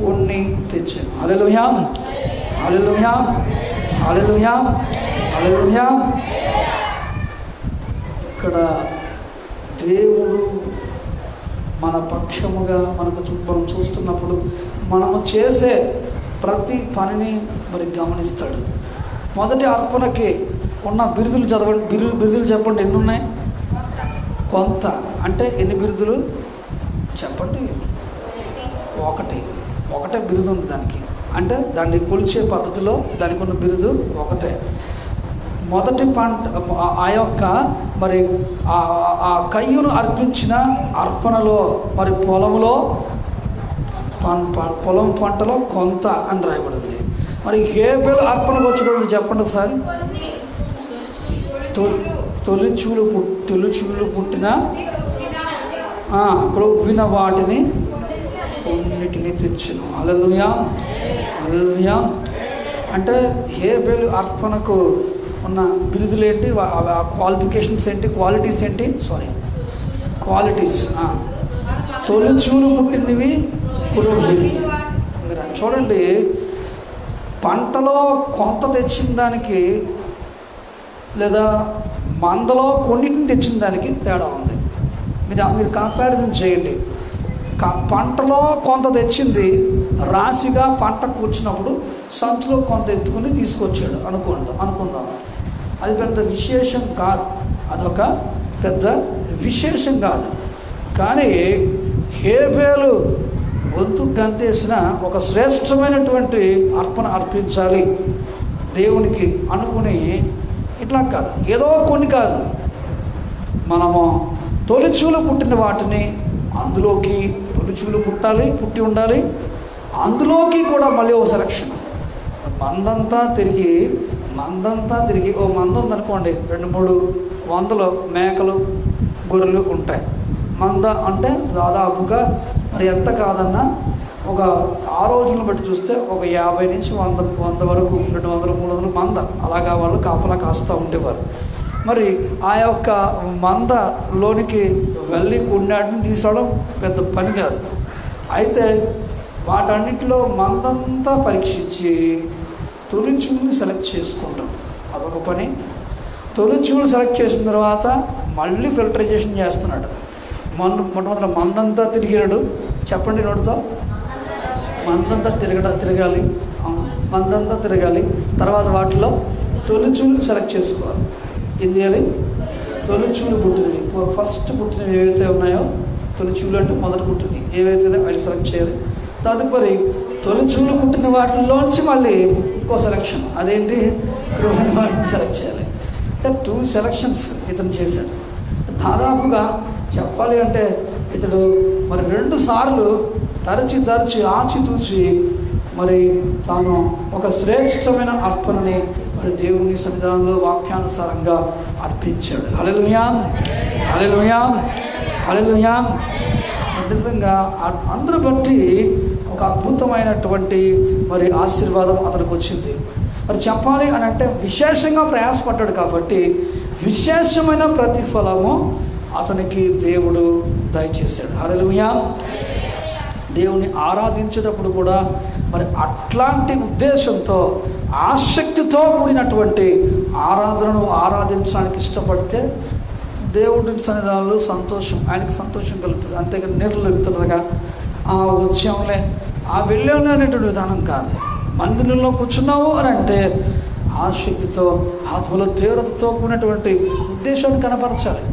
కొన్ని తెచ్చాను. హల్లెలూయా, హల్లెలూయా, హల్లెలూయా, హల్లెలూయా. ఇక్కడ దేవుడు మన పక్షముగా మనం చూస్తున్నప్పుడు మనము చేసే ప్రతి పనిని మరి గమనిస్తాడు. మొదటి అర్పణకి ఉన్న బిరుదులు చదవండి. బిరుదులు చెప్పండి, ఎన్ని ఉన్నాయి? కొంత అంటే ఎన్ని బిరుదులు చెప్పండి? ఒకటే బిరుదు ఉంది దానికి. అంటే దాన్ని కొలిచే పద్ధతిలో దానికి ఉన్న బిరుదు ఒకటే. మొదటి పంట ఆ యొక్క మరి ఆ కయ్యూను అర్పించిన అర్పణలో మరి పొలం పంటలో కొంత అని రాయబడింది. మరి హేబేలు అర్పణకు వచ్చేటప్పుడు చెప్పండి ఒకసారి. తొలిచూలు పుట్టిన క్రొవ్విన వాటిని కొన్నిటిని తెచ్చును. హల్లెలూయా, హల్లెలూయా. అంటే హేబేలు అర్పణకు ఉన్న బిరుదులు ఏంటి? క్వాలిఫికేషన్స్ ఏంటి? క్వాలిటీస్. తొలిచూలు పుట్టినవి క్రొవ్వినవి. మీరు చూడండి, పంటలో కొంత తెచ్చిన దానికి లేదా మందలో కొన్నిటిని తెచ్చిన దానికి తేడా ఉంది. మీరు కంపారిజన్ చేయండి. పంటలో కొంత తెచ్చింది రాశిగా పంట కూర్చున్నప్పుడు సంచులో కొంత ఎత్తుకుని తీసుకొచ్చాడు అనుకుందాం. అది పెద్ద విశేషం కాదు, అదొక పెద్ద విశేషం కాదు. కానీ హేబేలు గొంతు గంతేసిన ఒక శ్రేష్టమైనటువంటి అర్పణ అర్పించాలి దేవునికి అనుకుని, ఇట్లా కాదు ఏదో కొన్ని కాదు. మనము తొలిచూలు పుట్టిన వాటిని అందులోకి తొలిచూలు పుట్టి ఉండాలి. అందులోకి కూడా మళ్ళీ ఓ సెలక్షన్. మందంతా తిరిగి ఓ మంద ఉందనుకోండి, 2-3 వందలు మేకలు గొర్రెలు ఉంటాయి. మంద అంటే దాదాపుగా మరి ఎంత కాదన్నా ఒక ఆ రోజులను బట్టి చూస్తే ఒక 50 నుంచి 100 వరకు 200 300 మంద అలాగా వాళ్ళు కాపలా కాస్తూ ఉండేవారు. మరి ఆ యొక్క మందలోనికి వెళ్ళి కొన్నిటిని తీసుకోవడం పెద్ద పని కాదు. అయితే వాటన్నిటిలో మందంతా పరీక్షించి తొలిచూలుని సెలెక్ట్ చేసుకుంటాం, అదొక పని. తొలిచూలు సెలెక్ట్ చేసిన తర్వాత మళ్ళీ ఫిల్టరైజేషన్ చేస్తున్నాడు. మొట్టమొదటి మందంతా తిరిగాడు, చెప్పండి నోటితో, మందంతా తిరగాలి, మందంతా తిరగాలి. తర్వాత వాటిలో తొలిచూలు సెలెక్ట్ చేసుకోవాలి. ఏం చేయాలి? తొలిచూలు పుట్టినవి, ఫస్ట్ పుట్టినవి ఏవైతే ఉన్నాయో, తొలిచూలు అంటే మొదటి పుట్టినవి ఏవైతే అవి సెలెక్ట్ చేయాలి. తదుపరి తొలిచూలు పుట్టిన వాటిలోంచి మళ్ళీ ఇంకో సెలక్షన్, అదేంటి, క్రూపిన వాటిని సెలెక్ట్ చేయాలి. అంటే 2 సెలక్షన్స్ ఇతను చేశాడు. దాదాపుగా చెప్పాలి అంటే ఇతడు మరి 2 సార్లు తరచి ఆచితూచి మరి తాను ఒక శ్రేష్టమైన అర్పణని మరి దేవుని సన్నిధానంలో వాక్యానుసారంగా అర్పించాడు. హల్లెలూయా, హల్లెలూయా, హల్లెలూయా. నిజంగా అందరూ బట్టి ఒక అద్భుతమైనటువంటి మరి ఆశీర్వాదం అతనికి వచ్చింది. మరి చెప్పాలి అని అంటే విశేషంగా ప్రయాసపడ్డాడు కాబట్టి విశేషమైన ప్రతిఫలము అతనికి దేవుడు దయచేశాడు. హల్లెలూయా. దేవుని ఆరాధించేటప్పుడు కూడా మరి అట్లాంటి ఉద్దేశంతో ఆసక్తితో కూడినటువంటి ఆరాధనను ఆరాధించడానికి ఇష్టపడితే దేవుడి సన్నిధానంలో సంతోషం, ఆయనకి సంతోషం కలుగుతుంది. అంతేగాని నిర్లిప్తగా వచ్చాంలే వెళ్ళాంలే అనేటువంటి విధానం కాదు. మందిరంలో కూర్చున్నావు అని అంటే ఆసక్తితో, ఆత్మలో తీవ్రతతో కూడినటువంటి ఉద్దేశాన్ని కనపరచాలి.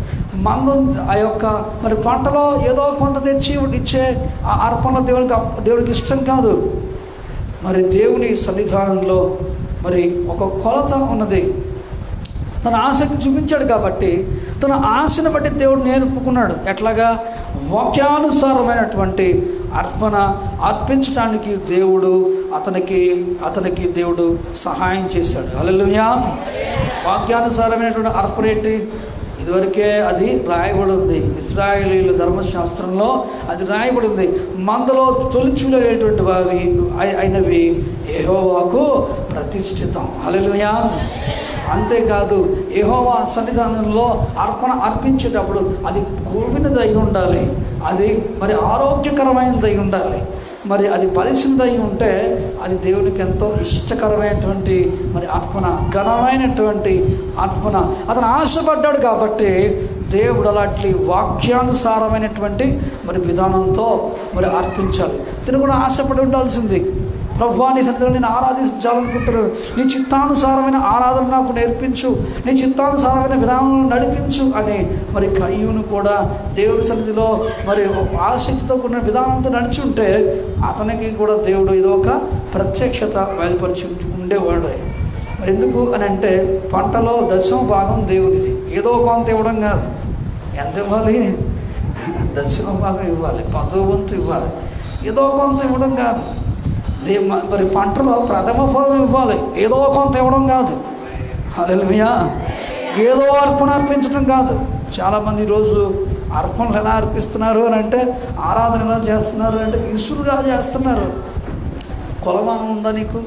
మందం ఆ యొక్క మరి పంటలో ఏదో కొంత తెచ్చి ఇచ్చే ఆ అర్పణ దేవుడికి ఇష్టం కాదు. మరి దేవుని సన్నిధానంలో మరి ఒక కొలత ఉన్నది. తన ఆసక్తి చూపించాడు కాబట్టి తన ఆశను బట్టి దేవుడు నేర్పుకున్నాడు. ఎట్లాగా? వాక్యానుసారమైనటువంటి అర్పణ అర్పించడానికి దేవుడు అతనికి దేవుడు సహాయం చేశాడు. హల్లెలూయా. వాక్యానుసారమైనటువంటి అర్పణ ఏంటి? ఇదివరకే అది రాయబడి ఉంది, ఇశ్రాయేలీయుల ధర్మశాస్త్రంలో అది రాయబడి ఉంది. మందలో తొలిచూలైనటువంటి అయినవి యెహోవాకు ప్రతిష్ఠితం. హల్లెలూయా. అంతేకాదు యెహోవా సన్నిధానంలో అర్పణ అర్పించేటప్పుడు అది కొవ్వినదై ఉండాలి, అది మరి ఆరోగ్యకరమైనదై ఉండాలి, మరి అది బలిసినదై ఉంటే అది దేవునికి ఎంతో ఇష్టకరమైనటువంటి మరి అర్పణ, ఘనమైనటువంటి అర్పణ. అతను ఆశపడ్డాడు కాబట్టి దేవుడు అలాంటి వాక్యానుసారమైనటువంటి మరి విధానంతో మరి అర్పించాలి. తిను కూడా ఆశపడి ఉండాల్సింది. ప్రభువా, నీ సన్నిధిలో నేను ఆరాధించాలనుకుంటున్నాను, నీ చిత్తానుసారమైన ఆరాధన నాకు నేర్పించు, నీ చిత్తానుసారమైన విధానంలో నడిపించు అని మరి కయ్యూను కూడా దేవుడి సన్నిధిలో మరి ఆసక్తితో కూడిన విధానంతో నడిచుంటే అతనికి కూడా దేవుడు ఏదో ఒక ప్రత్యక్షత బయలుపరిచి ఉండేవాడు. మరి ఎందుకు అని అంటే పంటలో 10వ భాగం దేవుడిది, ఏదో కొంత ఇవ్వడం కాదు. ఎంత ఇవ్వాలి? 10వ భాగం ఇవ్వాలి, 10వ వంతు ఇవ్వాలి, ఏదో కొంత ఇవ్వడం కాదు. మరి పంటలో ప్రథమ ఫలం ఇవ్వాలి, ఏదో కొంత ఇవ్వడం కాదు. హల్లెలూయా. ఏదో అర్పణ అర్పించడం కాదు. చాలామంది ఈరోజు అర్పణలు ఎలా అర్పిస్తున్నారు అని అంటే, ఆరాధన ఎలా చేస్తున్నారు అంటే ఇసురుగా చేస్తున్నారు. కొలమానం ఉందా నీకు?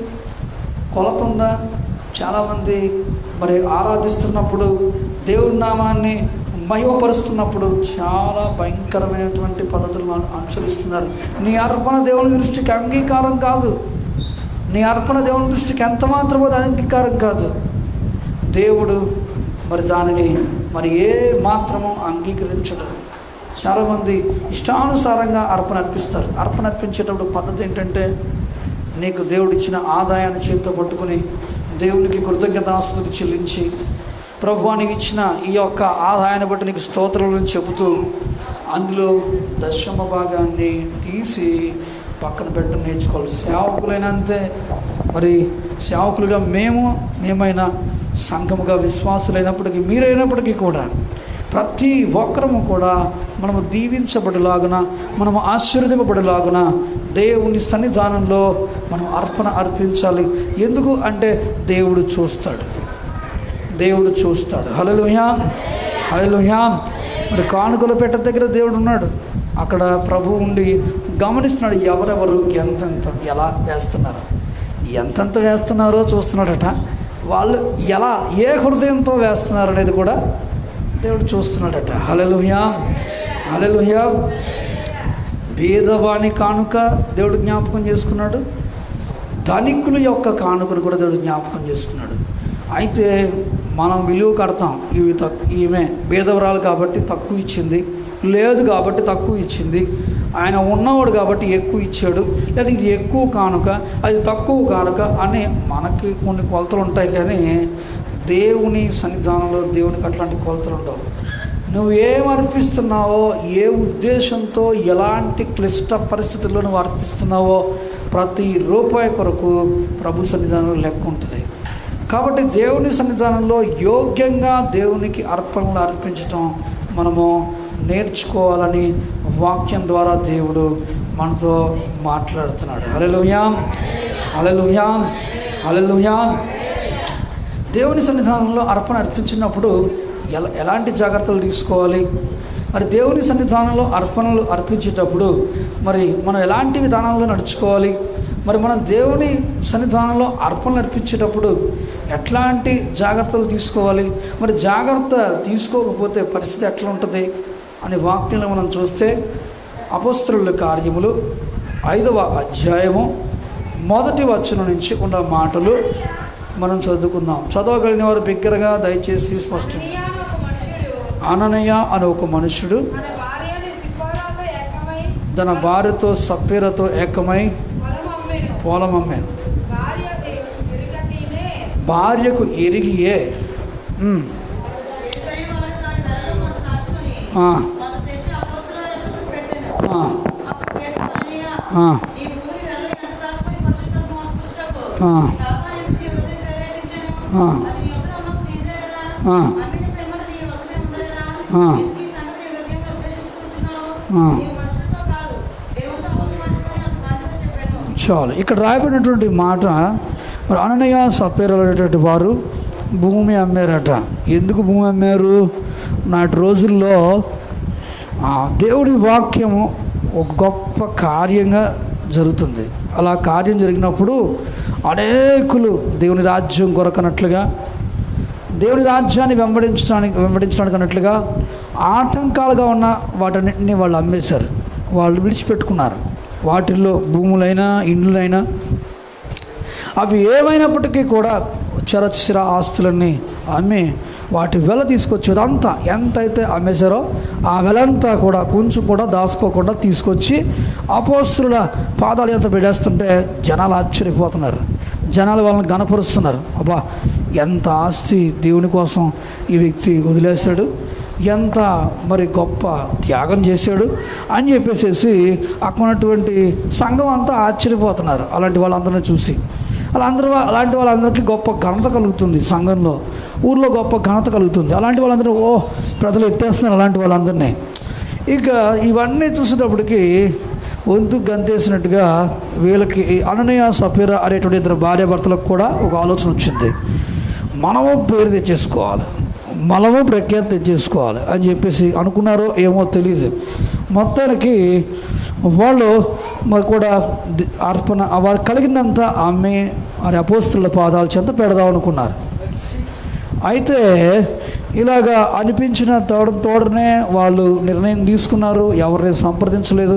కొలత ఉందా? చాలామంది మరి ఆరాధిస్తున్నప్పుడు దేవుడి నామాన్ని మహిమపరుస్తున్నప్పుడు చాలా భయంకరమైనటువంటి పద్ధతులను అనుసరిస్తున్నారు. నీ అర్పణ దేవుని దృష్టికి అంగీకారం కాదు. నీ అర్పణ దేవుని దృష్టికి ఎంత మాత్రమో అంగీకారం కాదు. దేవుడు మరి దానిని మరి ఏ మాత్రమో అంగీకరించడు. చాలామంది ఇష్టానుసారంగా అర్పణ అర్పిస్తారు. అర్పణ అర్పించేటప్పుడు పద్ధతి ఏంటంటే, నీకు దేవుడు ఇచ్చిన ఆదాయాన్ని చేతితో పట్టుకుని దేవునికి కృతజ్ఞతాస్తుతి చెల్లించి, ప్రభువా నీకు ఇచ్చిన ఈ యొక్క ఆదాయాన్ని బట్టి నీకు స్తోత్రాలను చెబుతూ అందులో 10వ భాగాన్ని తీసి పక్కన పెట్టడం నేర్చుకోవాలి. సేవకులైనంతే మరి సేవకులుగా మేమైనా సంఘముగా విశ్వాసులైనప్పటికీ మీరైనప్పటికీ కూడా ప్రతి ఒక్కరము కూడా మనము దీవించబడేలాగున, మనము ఆశీర్వదింపబడేలాగున దేవుని సన్నిధానంలో మనం అర్పణ అర్పించాలి. ఎందుకు అంటే దేవుడు చూస్తాడు. హల్లెలూయా, హల్లెలూయా. మరి కానుకల పెట్ట దగ్గర దేవుడు ఉన్నాడు. అక్కడ ప్రభు ఉండి గమనిస్తున్నాడు ఎవరెవరు ఎంతెంత ఎలా వేస్తున్నారు, ఎంతెంత వేస్తున్నారో చూస్తున్నాడట. వాళ్ళు ఎలా ఏ హృదయంతో వేస్తున్నారు అనేది కూడా దేవుడు చూస్తున్నాడట. హల్లెలూయా, హల్లెలూయా. భేదవాణి కానుక దేవుడు జ్ఞాపకం చేసుకున్నాడు, ధనికుల యొక్క కానుకను కూడా దేవుడు జ్ఞాపకం చేసుకున్నాడు. అయితే మనం విలువ కడతాం, ఈమె భేదవరాలు కాబట్టి తక్కువ ఇచ్చింది, లేదు కాబట్టి తక్కువ ఇచ్చింది, ఆయన ఉన్నవాడు కాబట్టి ఎక్కువ ఇచ్చాడు, లేదా ఇది ఎక్కువ కానుక అది తక్కువ కానుక అని మనకి కొన్ని కొలతలు ఉంటాయి. కానీ దేవుని సన్నిధానంలో దేవునికి అట్లాంటి కొలతలు ఉండవు. నువ్వు ఏమర్పిస్తున్నావో, ఏ ఉద్దేశంతో, ఎలాంటి క్లిష్ట పరిస్థితుల్లో నువ్వు అర్పిస్తున్నావో ప్రతి రూపాయి కొరకు ప్రభు సన్నిధానంలో లెక్క ఉంటుంది. కాబట్టి దేవుని సన్నిధానంలో యోగ్యంగా దేవునికి అర్పణలు అర్పించటం మనము నేర్చుకోవాలని వాక్యం ద్వారా దేవుడు మనతో మాట్లాడుతున్నాడు. హల్లెలూయా, హల్లెలూయా, హల్లెలూయా. దేవుని సన్నిధానంలో అర్పణ అర్పించినప్పుడు ఎలాంటి జాగ్రత్తలు తీసుకోవాలి? మరి దేవుని సన్నిధానంలో అర్పణలు అర్పించేటప్పుడు మరి మనం ఎలాంటి విధానంలో నడుచుకోవాలి? మరి మనం దేవుని సన్నిధానంలో అర్పణలు అర్పించేటప్పుడు ఎట్లాంటి జాగ్రత్తలు తీసుకోవాలి? మరి జాగ్రత్త తీసుకోకపోతే పరిస్థితి ఎట్లా ఉంటుంది అనే వాక్యంలో మనం చూస్తే అపోస్తలుల కార్యములు 5వ అధ్యాయము 1వ వచనం నుంచి ఉన్న మాటలు మనం చదువుకుందాం. చదవగలిగిన వారు బిగ్గరగా దయచేసి స్పష్టం. అననయ అనే ఒక మనుషుడు తన భార్యతో సప్పీరతో ఏకమై పొలం అమ్మాను. భార్యకు ఎరిగియే చాలు. ఇక్కడ రాయబడినటువంటి మాట, మరి అననయ సప్పీర అనేటువంటి వారు భూమి అమ్మారట. ఎందుకు భూమి అమ్మారు? నాటి రోజుల్లో దేవుడి వాక్యము ఒక గొప్ప కార్యంగా జరుగుతుంది. అలా కార్యం జరిగినప్పుడు అనేకులు దేవుని రాజ్యం కొరకనట్లుగా, దేవుని రాజ్యాన్ని వెంబడించడానికి అన్నట్లుగా ఆటంకాలుగా ఉన్న వాటన్నిటిని వాళ్ళు అమ్మేశారు, వాళ్ళు విడిచిపెట్టుకున్నారు. వాటిల్లో భూములైనా ఇండ్లైనా అవి ఏమైనప్పటికీ కూడా చరచిర ఆస్తులన్నీ అమ్మి వాటి వెల తీసుకొచ్చి అదంతా ఎంతైతే అమ్మేశారో ఆ వెలంతా కూడా కొంచెం కూడా దాచుకోకుండా తీసుకొచ్చి అపోస్తుల పాదాలు ఎంత పెడేస్తుంటే జనాలు ఆశ్చర్యపోతున్నారు, జనాలు వాళ్ళని గణపరుస్తున్నారు. అబ్బా, ఎంత ఆస్తి దేవుని కోసం ఈ వ్యక్తి వదిలేశాడు, ఎంత మరి గొప్ప త్యాగం చేశాడు అని చెప్పేసి అక్కడ ఉన్నటువంటి సంఘం అంతా ఆశ్చర్యపోతున్నారు అలాంటి వాళ్ళందరినీ చూసి. అలాంటి వాళ్ళందరికీ గొప్ప ఘనత కలుగుతుంది, సంఘంలో ఊర్లో గొప్ప ఘనత కలుగుతుంది. అలాంటి వాళ్ళందరూ ప్రజలు ఎత్తేస్తున్నారు అలాంటి వాళ్ళందరినీ. ఇక ఇవన్నీ చూసేటప్పటికి వంతు గంతేసినట్టుగా వీళ్ళకి అననయ సప్పీర అనేటువంటి 2 భార్యాభర్తలకు కూడా ఒక ఆలోచన వచ్చింది. మనము పేరు తెచ్చేసుకోవాలి, మనము ప్రఖ్యాతి తెచ్చేసుకోవాలి అని చెప్పేసి అనుకున్నారో ఏమో తెలియదు. మొత్తానికి వాళ్ళు మరి కూడా అర్పణ వారు కలిగిందంతా అమ్మి మరి అపోస్తుల పాదాల చెంత పెడదాం అనుకున్నారు. అయితే ఇలాగా అనిపించిన తోడనే వాళ్ళు నిర్ణయం తీసుకున్నారు, ఎవరిని సంప్రదించలేదు.